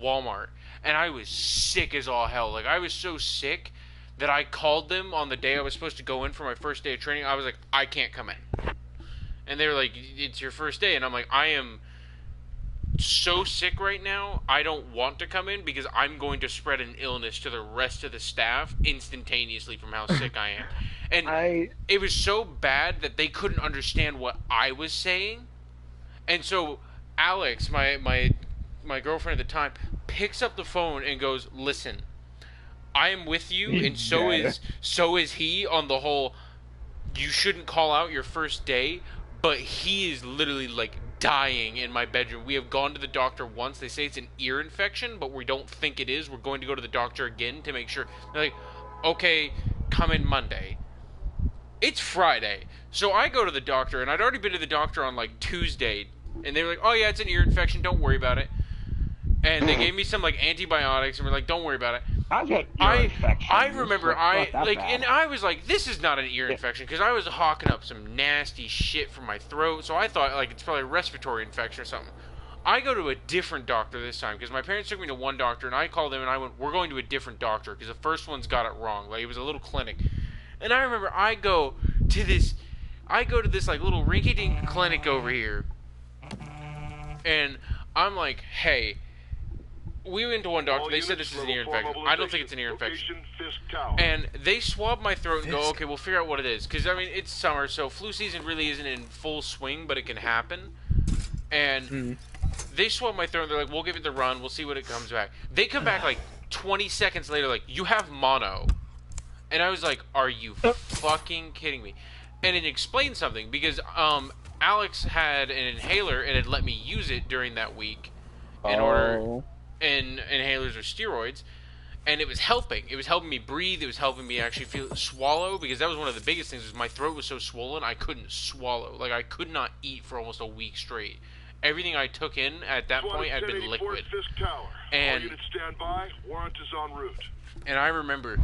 Walmart, and I was sick as all hell. Like I was so sick that I called them on the day I was supposed to go in for my first day of training. I was like, I can't come in. And they were like, it's your first day. And I'm like, I am so sick right now, I don't want to come in because I'm going to spread an illness to the rest of the staff instantaneously from how sick I am. And it was so bad that they couldn't understand what I was saying. And so Alex, my girlfriend at the time, picks up the phone and goes, listen, I am with you, and so is he on the whole, you shouldn't call out your first day, but he is literally, like, dying in my bedroom. We have gone to the doctor once. They say it's an ear infection, but we don't think it is. We're going to go to the doctor again to make sure. They're like, okay, come in Monday. It's Friday. So I go to the doctor, and I'd already been to the doctor on, like, Tuesday, and they were like, oh, yeah, it's an ear infection. Don't worry about it. And they gave me some, like, antibiotics, and we're like, don't worry about it. I get ear infection. I remember and I was like, this is not an ear infection because I was hawking up some nasty shit from my throat, so I thought like it's probably a respiratory infection or something. I go to a different doctor this time because my parents took me to one doctor, and I called them and I went, we're going to a different doctor because the first one's got it wrong. Like it was a little clinic, and I remember I go to this like little rinky-dink clinic over here, and I'm like, hey. We went to one doctor, they said this is an ear infection. I don't think it's an ear infection. And they swab my throat and go, okay, we'll figure out what it is. Because, I mean, it's summer, so flu season really isn't in full swing, but it can happen. And they swab my throat and they're like, we'll give it the run, we'll see what it comes back. They come back like 20 seconds later like, you have mono. And I was like, are you fucking kidding me? And it explained something, because Alex had an inhaler and had let me use it during that week in order... And inhalers are steroids, and it was helping. It was helping me breathe. It was helping me actually swallow, because that was one of the biggest things. Was my throat was so swollen, I couldn't swallow. Like I could not eat for almost a week straight. Everything I took in at that point had been liquid. And all units stand by. Warrant is en route. And I remember,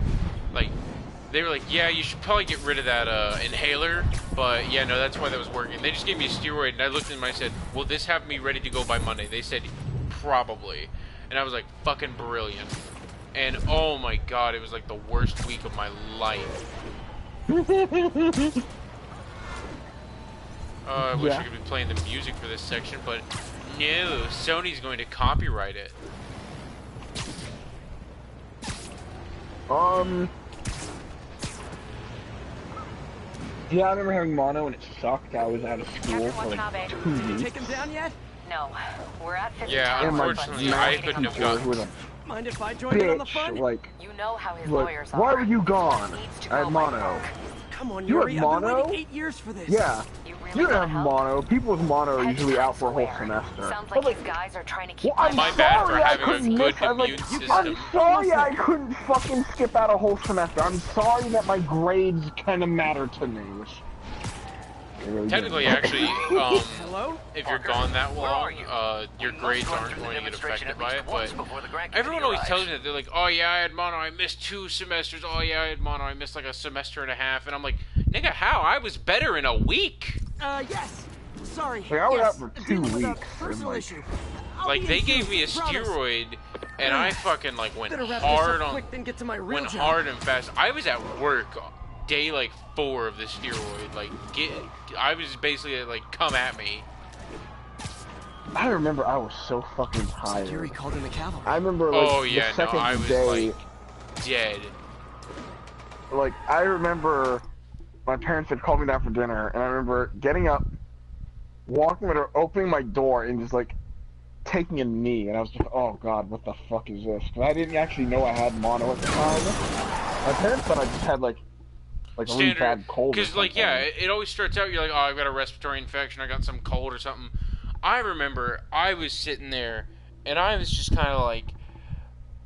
like, they were like, "Yeah, you should probably get rid of that inhaler." But yeah, no, that's why that was working. They just gave me a steroid, and I looked at them and I said, "Will this have me ready to go by Monday?" They said, "Probably." And I was like, fucking brilliant. And oh my god, it was like the worst week of my life. I wish I could be playing the music for this section, but no, Sony's going to copyright it. Yeah, I remember having mono and it sucked. I was out of school for like 2 weeks. Take him down yet? No, we're at 50. Yeah, unfortunately, I couldn't have gotten. Mind if I join in on the bitch, fun? like, You know how his like, lawyers why are. were you gone? Needs to I go had by mono. book. Come on, You Yuri, have I've been mono? waiting 8 years for this. Yeah. You You really don't want have help? mono. People with mono are usually out for a whole Swear. semester. Sounds But, like these guys are trying to keep well, I'm My bad for sorry I having a couldn't good miss. I'm like, immune system. I'm sorry I couldn't fucking skip out a whole semester. I'm sorry that my grades kind of matter to me. Which really Technically, didn't. actually, Hello? if you're gone that long, your grades aren't going to get affected by it, but everyone always tells me that they're like, oh yeah, I had mono, I missed 2 semesters, oh yeah, I had mono, I missed like a semester and a half, and I'm like, nigga, how? I was better in a week! Yes. Sorry. Like, I was yes. out for 2 Dealing with a weeks. personal and, issue. Like, they gave me a steroid, and I fucking, like, went hard on, went hard and fast. I was at work day, like, 4 of the steroid, like, I was basically, like, come at me. I remember I was so fucking tired. Yuri called in the cavalry. I remember, like, Oh yeah, the second no, I was day, like dead. like, I remember my parents had called me down for dinner, and I remember getting up, walking with her, opening my door, and just, like, taking a knee, and I was just, oh god, what the fuck is this? Because I didn't actually know I had mono at the time. My parents thought I just had, like a really bad cold. Because, like, yeah, it always starts out, you're like, oh, I've got a respiratory infection, I got some cold or something. I remember I was sitting there, and I was just kind of like,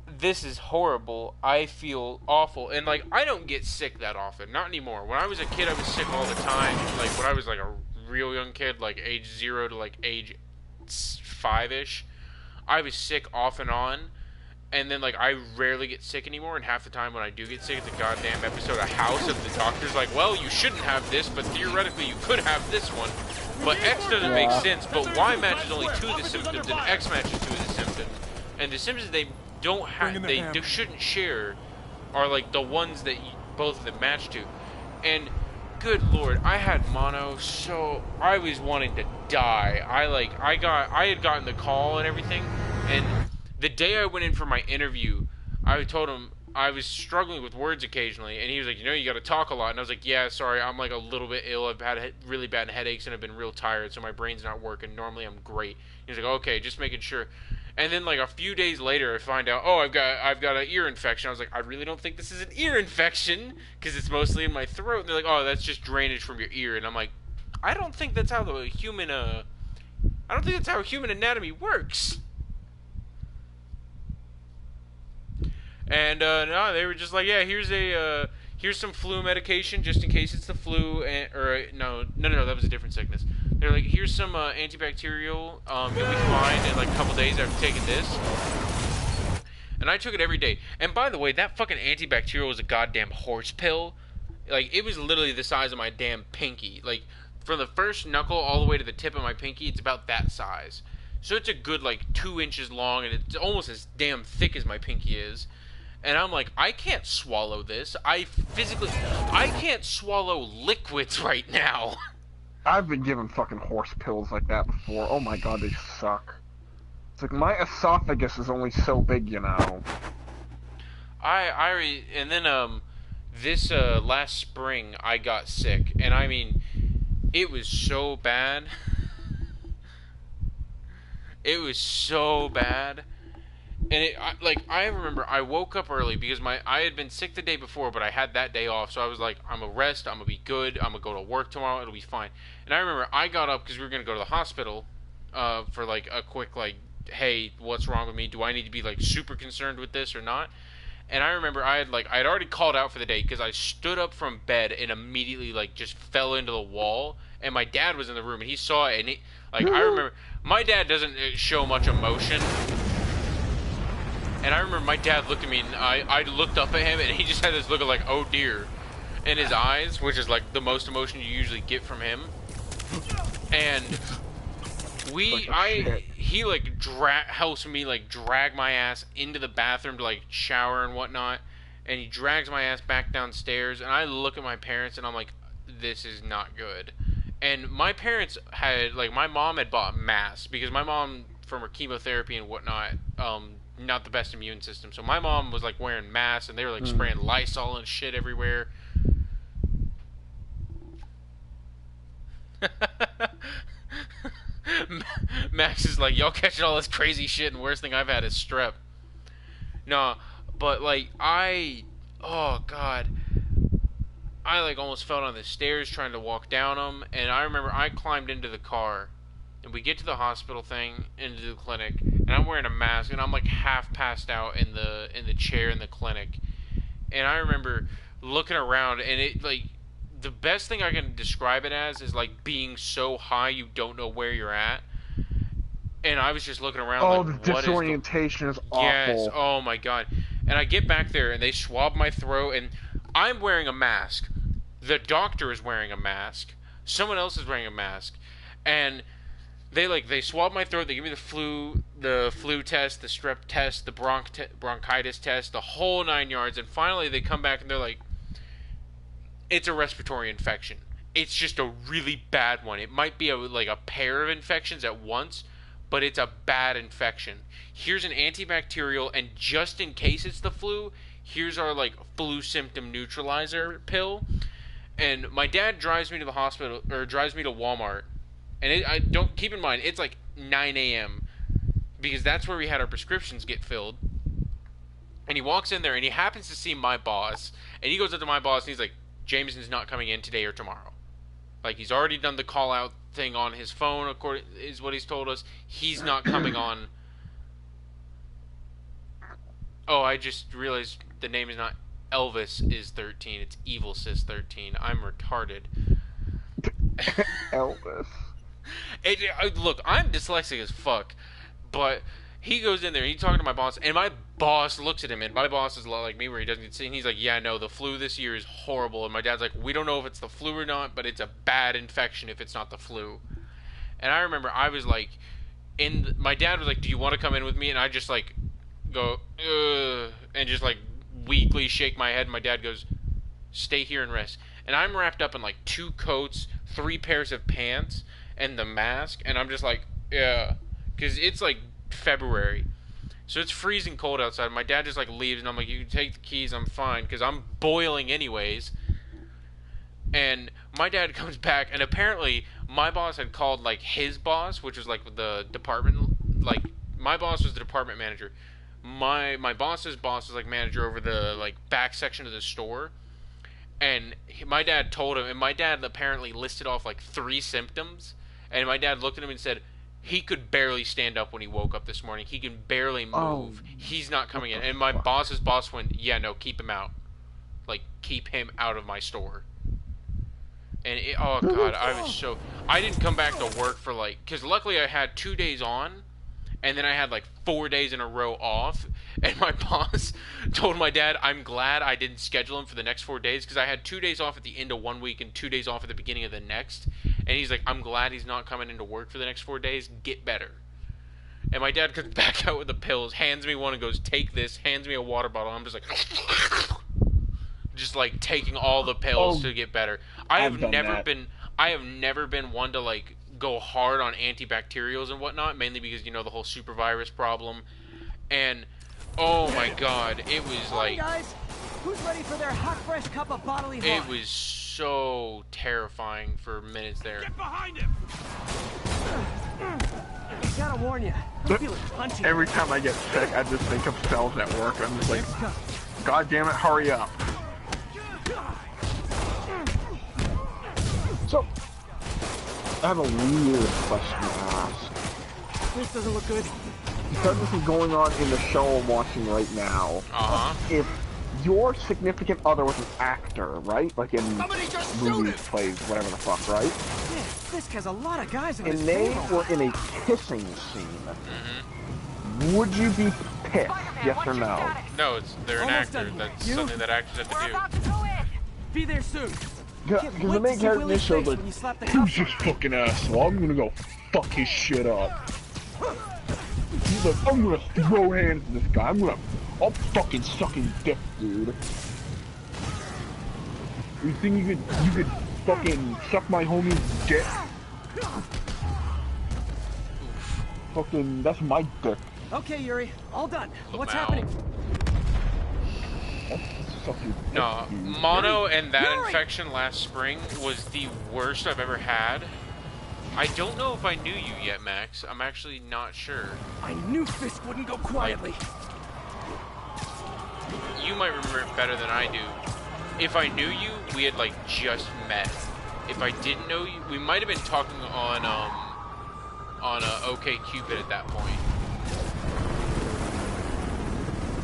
this is horrible. I feel awful. And, like, I don't get sick that often. Not anymore. When I was a kid, I was sick all the time. Like, when I was, like, a real young kid, like, age 0 to, like, age 5-ish, I was sick off and on. And then, like, I rarely get sick anymore, and half the time when I do get sick, it's a goddamn episode of House of the doctor's like, well, you shouldn't have this, but theoretically you could have this one. But X doesn't make sense, but Y matches only 2 of the symptoms, and X matches 2 of the symptoms. And the symptoms they don't have, they shouldn't share, are, like, the ones that both of them match to. And, good lord, I had mono, so I was wanting to die. I had gotten the call and everything, and the day I went in for my interview, I told him I was struggling with words occasionally, and he was like, you know, you gotta talk a lot, and I was like, yeah, sorry, I'm like a little bit ill, I've had really bad headaches, and I've been real tired, so my brain's not working, normally I'm great. He was like, okay, just making sure. And then, like, a few days later, I find out, oh, I've got an ear infection. I was like, I really don't think this is an ear infection, because it's mostly in my throat. And they're like, oh, that's just drainage from your ear. And I'm like, I don't think that's how human anatomy works. And, no, they were just like, yeah, here's some flu medication, just in case it's the flu, no, that was a different sickness. They're like, here's some antibacterial, you'll be fine in like a couple days after taking this. And I took it every day. And by the way, that fucking antibacterial was a goddamn horse pill. Like, it was literally the size of my damn pinky. Like, from the first knuckle all the way to the tip of my pinky, it's about that size. So it's a good, like, 2 inches long, and it's almost as damn thick as my pinky is. And I'm like, I can't swallow this. I can't swallow liquids right now. I've been given fucking horse pills like that before. Oh my god, they suck. It's like, my esophagus is only so big, you know. And then, this, last spring, I got sick. And I mean, it was so bad. It was so bad. And I remember I woke up early because I had been sick the day before, but I had that day off, so I was like, I'm gonna rest, I'm gonna be good, I'm gonna go to work tomorrow, it'll be fine. And I remember I got up because we were gonna go to the hospital, for like a quick, like, hey, what's wrong with me? Do I need to be like super concerned with this or not? And I remember I had already called out for the day because I stood up from bed and immediately like just fell into the wall, and my dad was in the room and he saw it, and I remember my dad doesn't show much emotion. And I remember my dad looked at me, and I looked up at him, and he just had this look of like, oh dear, in his eyes, which is like the most emotion you usually get from him. And he like helps me like drag my ass into the bathroom to like shower and whatnot, and he drags my ass back downstairs, and I look at my parents, and I'm like, this is not good. And my parents had, like, my mom had bought masks, because my mom, from her chemotherapy and whatnot, not the best immune system. So my mom was like wearing masks, and they were like spraying Lysol and shit everywhere. Max is like, y'all catching all this crazy shit, and worst thing I've had is strep. No, but like oh god, I like almost fell down the stairs trying to walk down them, and I remember I climbed into the car, and we get to the hospital thing, into the clinic, and I'm wearing a mask, and I'm like half passed out in the chair in the clinic, and I remember looking around, and it like the best thing I can describe it as is like being so high you don't know where you're at. And I was just looking around like, the disorientation is awful. Yes, oh my god. And I get back there, and they swab my throat, and I'm wearing a mask. The doctor is wearing a mask. Someone else is wearing a mask. And they swab my throat, they give me the flu test, the strep test, the bronchitis test, the whole 9 yards, and finally they come back and they're like, it's a respiratory infection. It's just a really bad one. It might be like a pair of infections at once, but it's a bad infection. Here's an antibacterial, and just in case it's the flu, here's our like flu symptom neutralizer pill. And my dad drives me to the hospital, or drives me to Walmart, and I don't keep in mind it's like 9 a.m. because that's where we had our prescriptions get filled. And he walks in there, and he happens to see my boss, and he goes up to my boss, and he's like, Jameson's not coming in today or tomorrow. Like, he's already done the call-out thing on his phone, is what he's told us. He's not coming on. Oh, I just realized the name is not Elvis is 13. It's Evil Sis 13. I'm retarded. Elvis. Look, I'm dyslexic as fuck, but he goes in there, he's talking to my boss, and my boss looks at him, and my boss is a lot like me, where he doesn't see, and he's like, yeah, no, the flu this year is horrible, and my dad's like, we don't know if it's the flu or not, but it's a bad infection if it's not the flu. And I remember I was like, my dad was like, do you want to come in with me? And I just like, go, and just like, weakly shake my head, and my dad goes, stay here and rest. And I'm wrapped up in like 2 coats, 3 pairs of pants, and the mask, and I'm just like, yeah, because it's like February, so it's freezing cold outside. My dad just like leaves, and I'm like, you can take the keys, I'm fine, because I'm boiling anyways. And my dad comes back, and apparently my boss had called like his boss, which was like the department, like my boss was the department manager, my boss's boss was like manager over the like back section of the store. And my dad told him, and my dad apparently listed off like 3 symptoms, and my dad looked at him and said, he could barely stand up when he woke up this morning. He can barely move. Oh, he's not coming in. And my boss's boss went, yeah, no, keep him out. Like, keep him out of my store. And, oh, God, I didn't come back to work for, like, because luckily I had 2 days on, and then I had, like, 4 days in a row off. And my boss told my dad, I'm glad I didn't schedule him for the next 4 days, because I had 2 days off at the end of 1 week and 2 days off at the beginning of the next. And he's like, I'm glad he's not coming into work for the next 4 days. Get better. And my dad comes back out with the pills, hands me one and goes, take this, hands me a water bottle. I'm just like, just like taking all the pills to get better. I have never been one to like go hard on antibacterials and whatnot, mainly because, you know, the whole super virus problem. And oh my God, it was like, guys, who's ready for their hot fresh cup of bodily harm? It was so terrifying for minutes there. Get behind him! Gotta warn you, I'm feeling punchy. Every time I get sick, I just think of cells at work. I'm just like, God damn it, hurry up. So, I have a weird question to ask. This doesn't look good. Because this is going on in the show I'm watching right now, if your significant other was an actor, right? Like in movies, plays, whatever the fuck, right? Yeah, this has a lot of guys on and his they table. were in a kissing scene. Would you be pissed? Yes or no? No, they're an actor. That's something that actors have to do. Be there soon. Because the main character in this show is like, who's this fucking asshole? I'm gonna go fuck his shit up. He's like, I'm gonna throw hands at this guy. I'll fucking suck his dick, dude. You think you could fucking suck my homie's dick? Fucking, that's my dick. Okay, Yuri, all done. What's happening? No, mono and that infection last spring was the worst I've ever had. I don't know if I knew you yet, Max. I'm actually not sure. I knew Fisk wouldn't go quietly. you might remember it better than I do. If I knew you, we had like just met. If I didn't know you, we might have been talking on OkCupid at that point.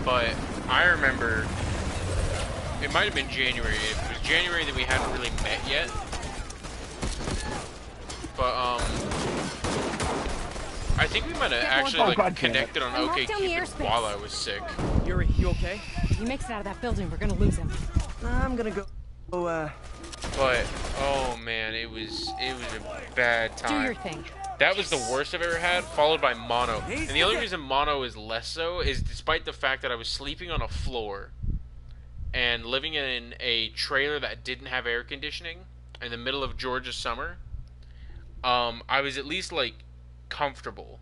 But I remember it might have been January. If it was January, then we hadn't really met yet. But I think we might have actually like connected on OkCupid while I was sick. Yuri, you okay? If he makes it out of that building, we're gonna lose him. I'm gonna go. But oh man, it was a bad time. Do your thing. That was the worst I've ever had, followed by mono. And the only reason mono is less so is despite the fact that I was sleeping on a floor and living in a trailer that didn't have air conditioning in the middle of Georgia summer. I was at least like comfortable.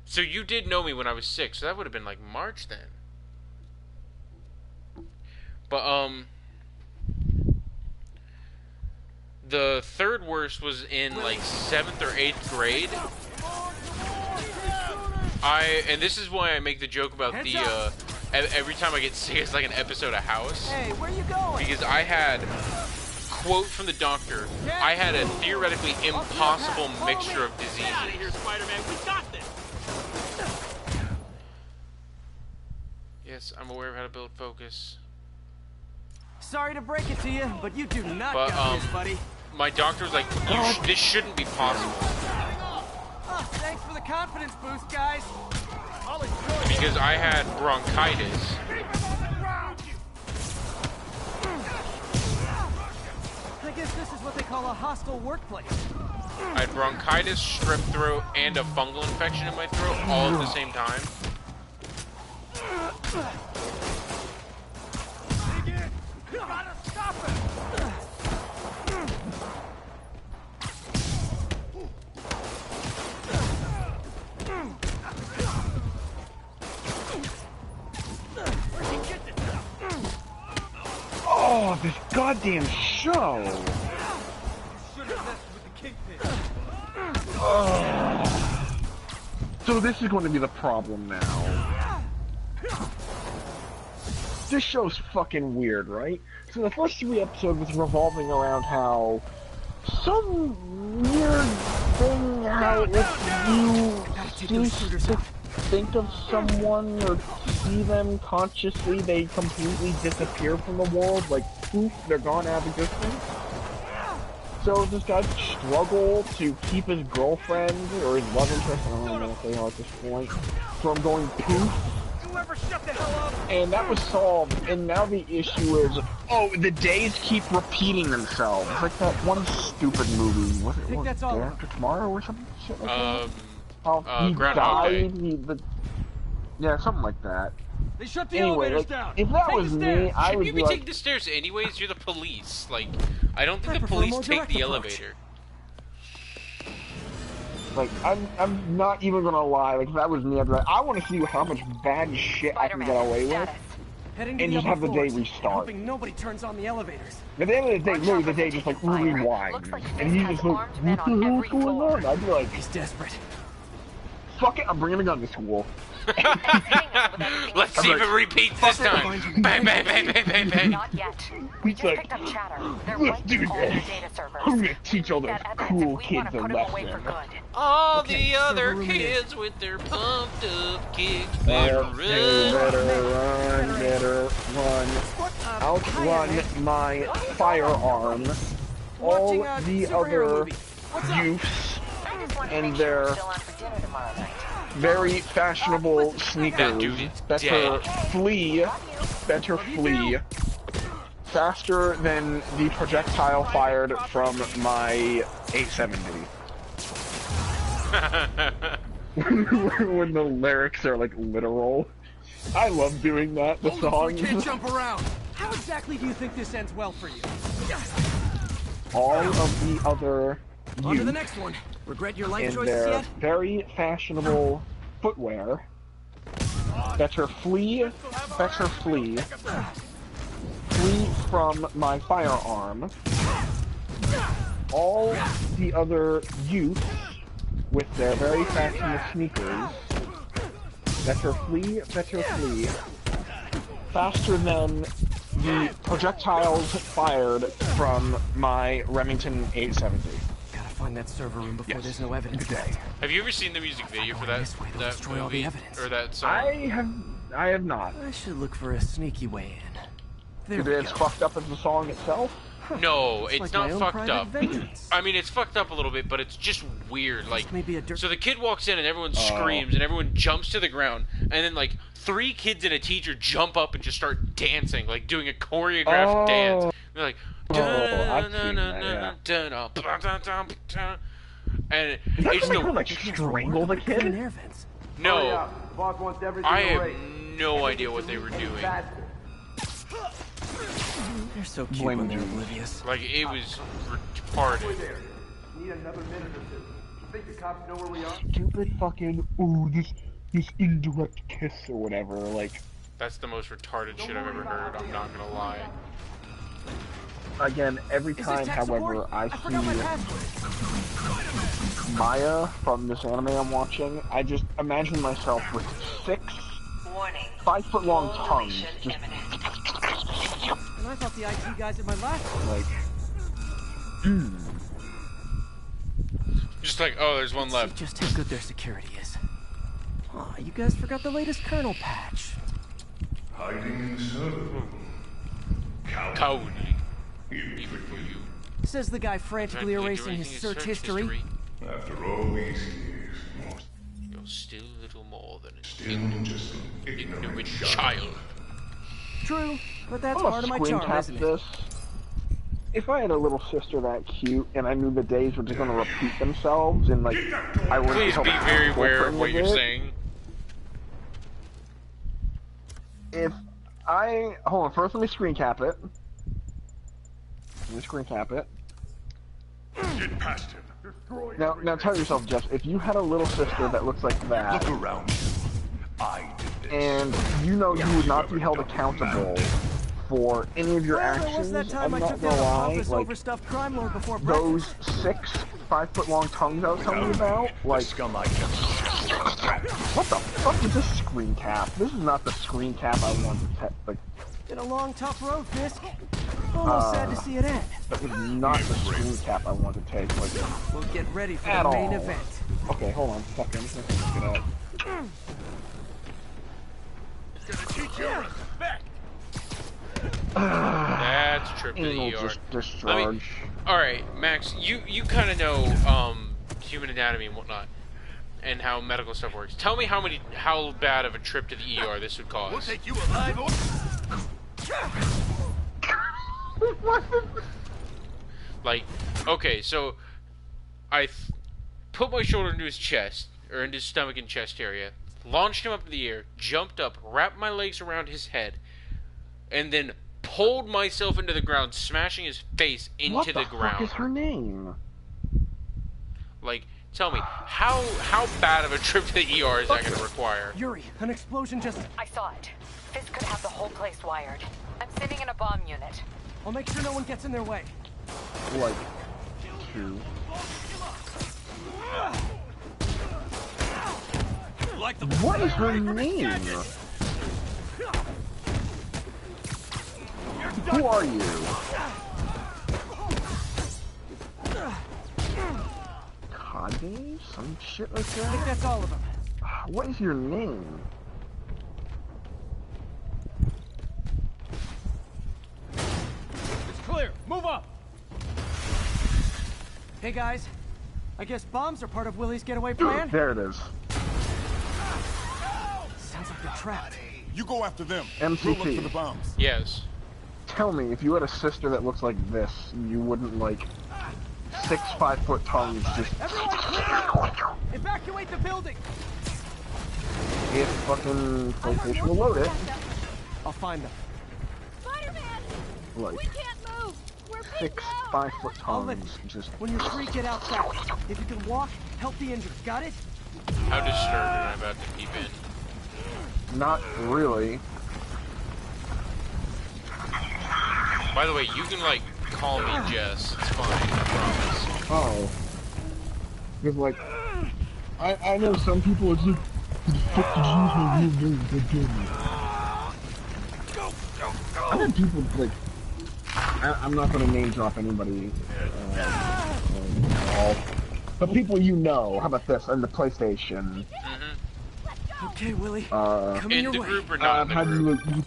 So you did know me when I was sick, so that would have been like March then. But the third worst was in like 7th or 8th grade. And this is why I make the joke about the every time I get sick it's like an episode of House. Hey, where you going? Because I had, quote from the doctor, I had a theoretically impossible mixture of diseases. Get out of here, Spider-Man. We got this. Yes, I'm aware of how to build focus. Sorry to break it to you, but you do not got this, buddy. My doctor was like, this shouldn't be possible. Oh, thanks for the confidence boost, guys. Because I had bronchitis. I guess this is what they call a hostile workplace. I had bronchitis, strep throat, and a fungal infection in my throat all at the same time. You gotta stop it! Oh, this goddamn show! So this is going to be the problem now. This show's fucking weird, right? So the first 3 episodes was revolving around how some weird thing, how if you cease to think of someone or see them consciously, they completely disappear from the world, like poof, they're gone out of existence. So this guy struggle to keep his girlfriend or his love interest, I don't know what they are at this point, from going poof. And that was solved, and now the issue is, oh, the days keep repeating themselves. It's like that one stupid movie. Was it Day After Tomorrow or something? Shit like that? He died. Yeah, something like that. They shut the elevators down. If that was me, I would Shouldn't you be taking the stairs anyways? You're the police. Like, I don't think the police take the elevator. Like, I'm not even gonna lie. Like, if that was me, I'd be like, I want to see how much bad shit I can get away with, and just have the day restart. Hoping nobody turns on the elevators. At the end of the day, literally, the day just like rewinds, and he's just like, what the hell's going on? I'd be like, he's desperate. Fuck it, I'm bringing a gun to school. Let's see if it repeats this time. Bang, bang, bang, bang, bang, bang. Not yet. We just picked up chatter. Let's do this. I'm gonna teach all those cool kids a lesson. All the other kids with their pumped up kicks. Better run. Outrun my firearm. All the other youths and their very fashionable sneakers better flee faster than the projectile fired from my 870. When the lyrics are like literal. I love doing that, the song. Can't jump around. How exactly do you think this ends well for you? All of the other on to the next one. Regret your life in choices their yet? very fashionable footwear. Better flee from my firearm. All the other youths with their very fashionable sneakers. Better flee, faster than the projectiles fired from my Remington 870. Gotta find that server room before there's no evidence. Have you ever seen the music video for that movie or that song? I have not. I should look for a sneaky way in. There we It's go. fucked up as the song itself? No, it's like not my own fucked private up. vengeance. I mean, it's fucked up a little bit, but it's just weird. Like, a so the kid walks in and everyone screams and everyone jumps to the ground, and then like 3 kids and a teacher jump up and just start dancing, like doing a choreographed dance. They're like, and it's the like strangle the kid. No, I have no idea what they were doing. They're so cute when they're oblivious. Like, it was retarded. Need another minute or two. Think the cops know where we are? Stupid fucking this indirect kiss or whatever. Like, That's the most retarded shit I've ever heard. I'm not gonna lie. again, every time, however, I see Maya from this anime I'm watching, I just imagine myself with 6 5-foot-long tongues, just And I thought the IT guys at my last like, Just like, oh, there's one left. Just how good their security is. Aw, you guys forgot the latest kernel patch. Hiding in the server room. Cowardly. Even for you. Says the guy frantically erasing his search history. After all these years, you're still little more than an ignorant child. True, but that's I'm gonna part of my screen charm, cap isn't it? this. If I had a little sister that cute, and I knew the days were just gonna repeat themselves, and like, I would Please be very aware of what you're saying. If I hold on, first let me screen cap it. Let me screen cap it. get past him. Now tell yourself, Jeff, if you had a little sister that looks like that, Look around. I did this. and you know you would not be held accountable for any of your Well, there actions, was that time I'm I not took down gonna a lie, pompous, like, overstuffed crime lord before those breakfast. 6 5-foot-long tongues I was telling you about, like, Scum like him. what the fuck is this screen cap? This is not the screen cap I want to like. Been a long, tough road, Fisk. Almost sad to see it end. That was not the screen cap I wanted to take. Like, We'll get ready for at the main all. event. Okay, hold on. Fuck, I'm just gonna look it up. Gonna teach you respect. That's a trip to the Anal ER. discharge. I mean, alright, Max, you kind of know human anatomy and whatnot, and how medical stuff works. Tell me how bad of a trip to the ER this would cause. We'll take you alive or... Like, okay, so I put my shoulder into his chest, or into his stomach and chest area, launched him up in the air, jumped up, wrapped my legs around his head, and then pulled myself into the ground, smashing his face into the ground. What the fuck is her name? Like, tell me, how bad of a trip to the ER is that going to require? Yuri, an explosion just... I saw it. Fisk could have the whole place wired. I'm sending in a bomb unit. I'll make sure no one gets in their way. Like, 2. What is her name? Who are you? Kage? Some shit like I think that? that's all of them. What is your name? It's clear. Move up. Hey guys, I guess bombs are part of Willie's getaway plan? There it is. Sounds like they're trapped. You go after them. MCT. We'll look for the bombs. Yes. Tell me, if you had a sister that looks like this, you wouldn't, like, 6 5-foot tongues just... Everyone clear! Evacuate the building! If fucking PlayStation will load it. I'll find them. Spider-Man! Like, We can't move! We're 6 5-foot I'll lift tongues just... When you're free, get out fast. If you can walk, help the injured. Got it? How disturbed am I about to keep in? Not really. By the way, you can, like, call me Jess. It's fine, I promise. Oh. Because, like, I know some people it's like, who the fuck did you I've had people like, I'm not gonna name drop anybody at all, but people you know. How about this? On the PlayStation. Okay, Willie. In the group or not in the group?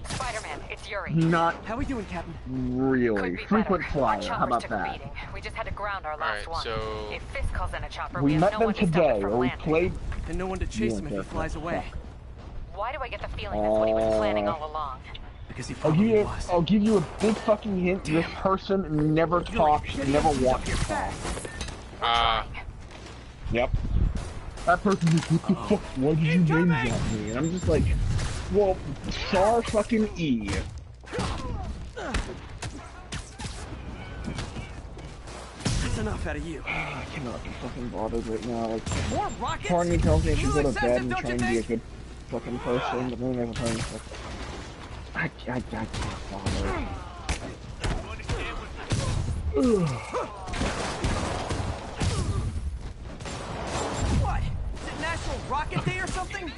Spider-Man, it's Yuri. Not. How we doing, Captain? Really. Frequent flyer. How about that? We just had to ground our last one. So if Fisk calls in a chopper, we have met no them one to stop today, it from or we landing. played. And no one to chase him if he flies away. Why do I get the feeling that's what he was planning all along? Because he I'll probably was. I'll give you a big fucking hint. This person never talks, never wants to talk. Yep. That person's like, what the fuck? Why did you name drop me? And I'm just like, well, Char fucking E. That's enough out of you. I cannot be fucking bothered right now. Like, more rockets? part of me tells me I should go to bed and try and be a good fucking person, but then there's a part of me like, I can't bother. What? Is it National Rocket Day or something?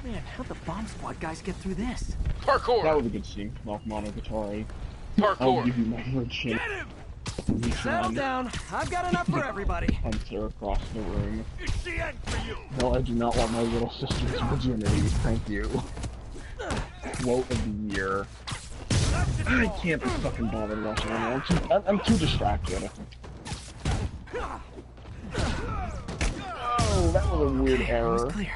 Man, how'd the bomb squad guys get through this? Parkour! That was a good scene. Knock Monogatari. Parkour! I'll give you my word shit. Settle down. I've got enough for everybody. Hunter across the room. It's the end for you. No, I do not want my little sister's virginity. Thank you. Quote of the year. I can't be fucking bothered watching it. I'm too distracted. Oh, that was a weird error. It was clear.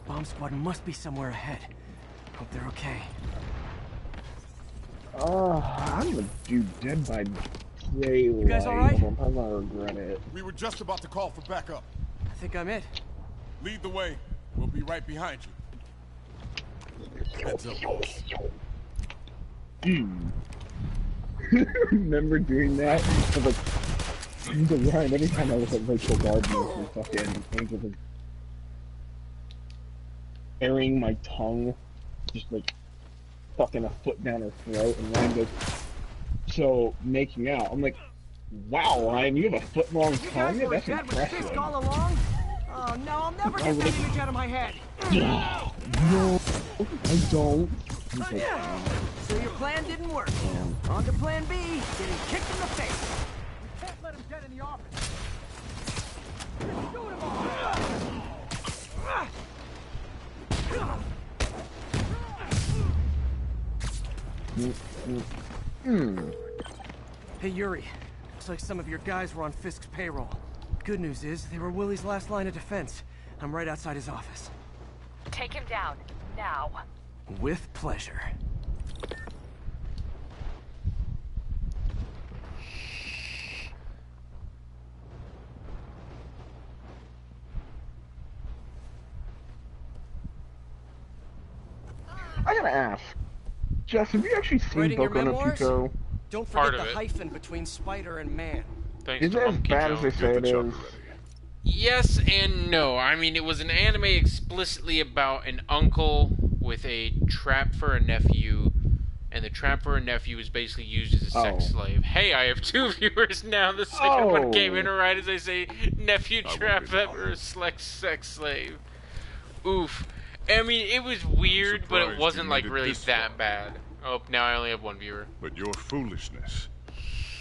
Bomb squad must be somewhere ahead. Hope they're okay. Oh, I'm the dude dead by daylight. You guys alright? I'm gonna regret it. We were just about to call for backup. I think I'm it. Lead the way. We'll be right behind you. Heads up, boss. Remember doing that? I was like, Ryan, every time I was at Rachel Gardner and fucking Angel was airing my tongue, just like fucking a foot down her throat, and Ryan goes, so making out. I'm like, wow, Ryan, you have a foot long tongue? That's impressive. All along? Oh no, I'll never get that image out of my head. No, I don't. So your plan didn't work. On to plan B, getting kicked in the face. We can't let him get in the office. Hey Yuri, looks like some of your guys were on Fisk's payroll. Good news is, they were Willie's last line of defense. I'm right outside his office. Take him down, now. With pleasure. I gotta ask, Jess, have you actually seen Writing your Boku no memoirs? Pico? Don't forget the hyphen between spider and man. Is it as bad as they say it is? Yes and no. I mean, it was an anime explicitly about an uncle with a trap for a nephew, and the trap for a nephew is basically used as a sex slave. Hey, I have 2 viewers now. The second one came in right as I say nephew trap for a sex slave. Oof. I mean, it was weird, but it wasn't like really that bad. Oh, now I only have 1 viewer. But your foolishness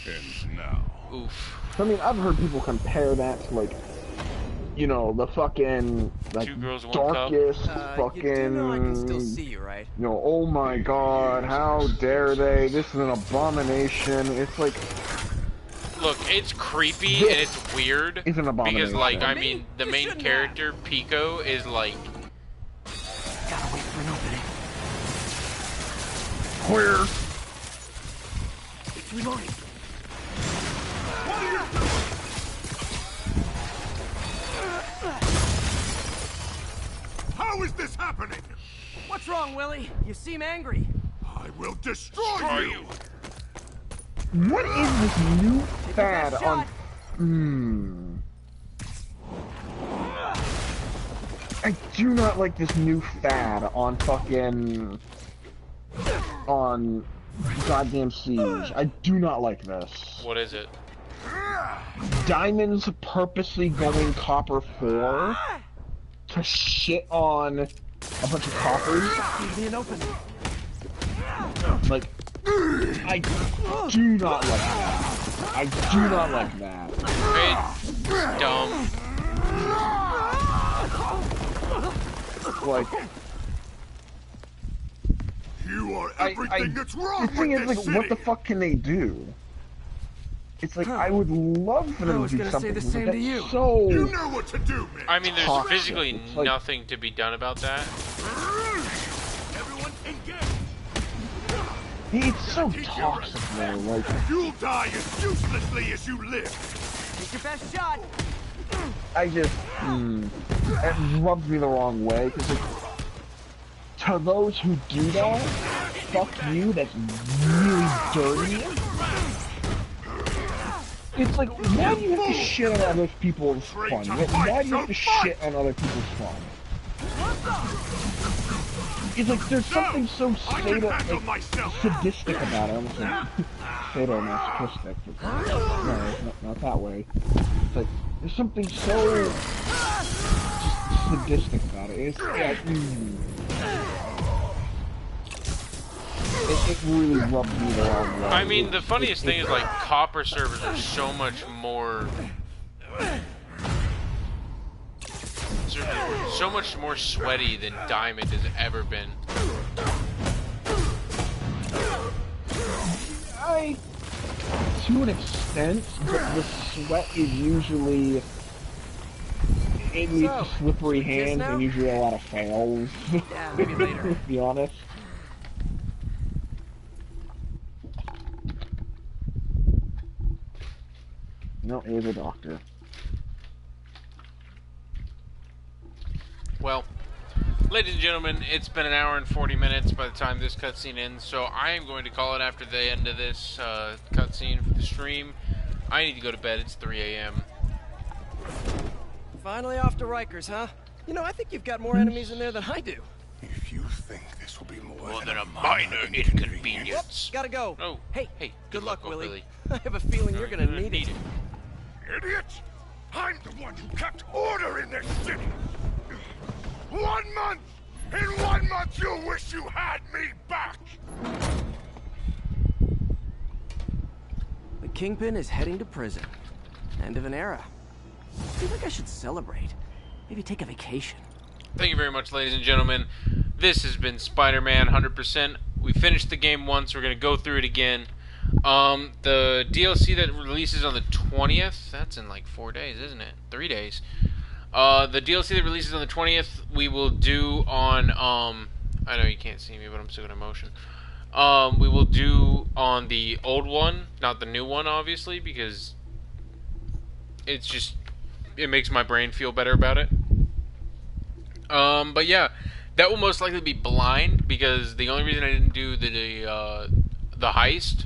ends now. Oof. I mean, I've heard people compare that to, like, you know, the fucking, like, 2 girls, 1 darkest cup. fucking, You do know I can still see you, right? you know, oh my god, how dare they, this is an abomination. It's like, look, it's creepy and it's weird. It's an abomination. Because, like, I mean, the main character, Pico, is like... Gotta wait for an opening. Where? It's reloading. How is this happening? What's wrong, Willie? You seem angry. I will destroy you! What is this new fad on... I do not like this new fad on goddamn Siege. I do not like this. What is it? Diamonds purposely going copper 4 to shit on a bunch of coppers. Give me an opening. Like, I do not like that. I do not like that. It's dumb. Like, you are everything that's wrong. The thing is, like, what the fuck can they do? It's like, I would love for them to do something. Say the same to you. So you know what to do, man. I mean, there's toxic. physically Like, nothing to be done about that. Everyone engage. It's so toxic, man. Like, you'll die as uselessly as you live. Take your best shot. I just, it rubs me the wrong way, because to those who do that, fuck you, that's really dirty. It's like, why do you have to shit on other people's fun? Why do you have to shit on other people's fun? It's like, there's something so sadistic about it. I almost said sadomasochistic. No, not that way. It's like, there's something so just sadistic about it. It's, it really rubs me the wrong way. I mean, the funniest thing is, like, copper servers are so much more... so much more sweaty than diamond has ever been. To an extent, but the sweat is usually... It leads to slippery hands and usually a lot of fails. Yeah, maybe later. To be honest. No, he's a doctor. Well, ladies and gentlemen, it's been an hour and 40 minutes by the time this cutscene ends, so I am going to call it after the end of this cutscene for the stream. I need to go to bed. It's 3 a.m. Finally off to Rikers, huh? You know, I think you've got more enemies in there than I do. If you think this will be more than a minor inconvenience. Gotta go. Oh, hey, good luck, Willie. I have a feeling you're gonna need it. Idiot! I'm the one who kept order in this city! 1 month! In 1 month you'll wish you had me back! The Kingpin is heading to prison. End of an era. I feel like I should celebrate. Maybe take a vacation. Thank you very much, ladies and gentlemen. This has been Spider-Man 100%. We finished the game once. We're going to go through it again. The DLC that releases on the 20th, that's in like 4 days, isn't it? 3 days. The DLC that releases on the 20th, we will do on, I know you can't see me, but I'm still in motion. We will do on the old one, not the new one, obviously, because it's just, it makes my brain feel better about it. But yeah, that will most likely be blind, because the only reason I didn't do the heist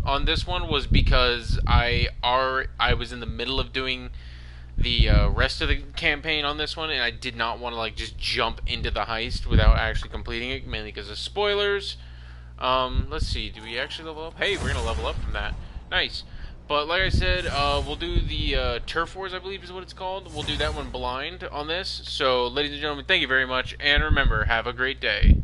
on this one was because I was in the middle of doing the rest of the campaign on this one, and I did not want to like just jump into the heist without actually completing it, mainly because of spoilers. Let's see, do we actually level up? Hey, we're gonna level up from that. Nice. But like I said, we'll do the Turf Wars, I believe is what it's called. We'll do that one blind on this. So, ladies and gentlemen, thank you very much, and remember, have a great day.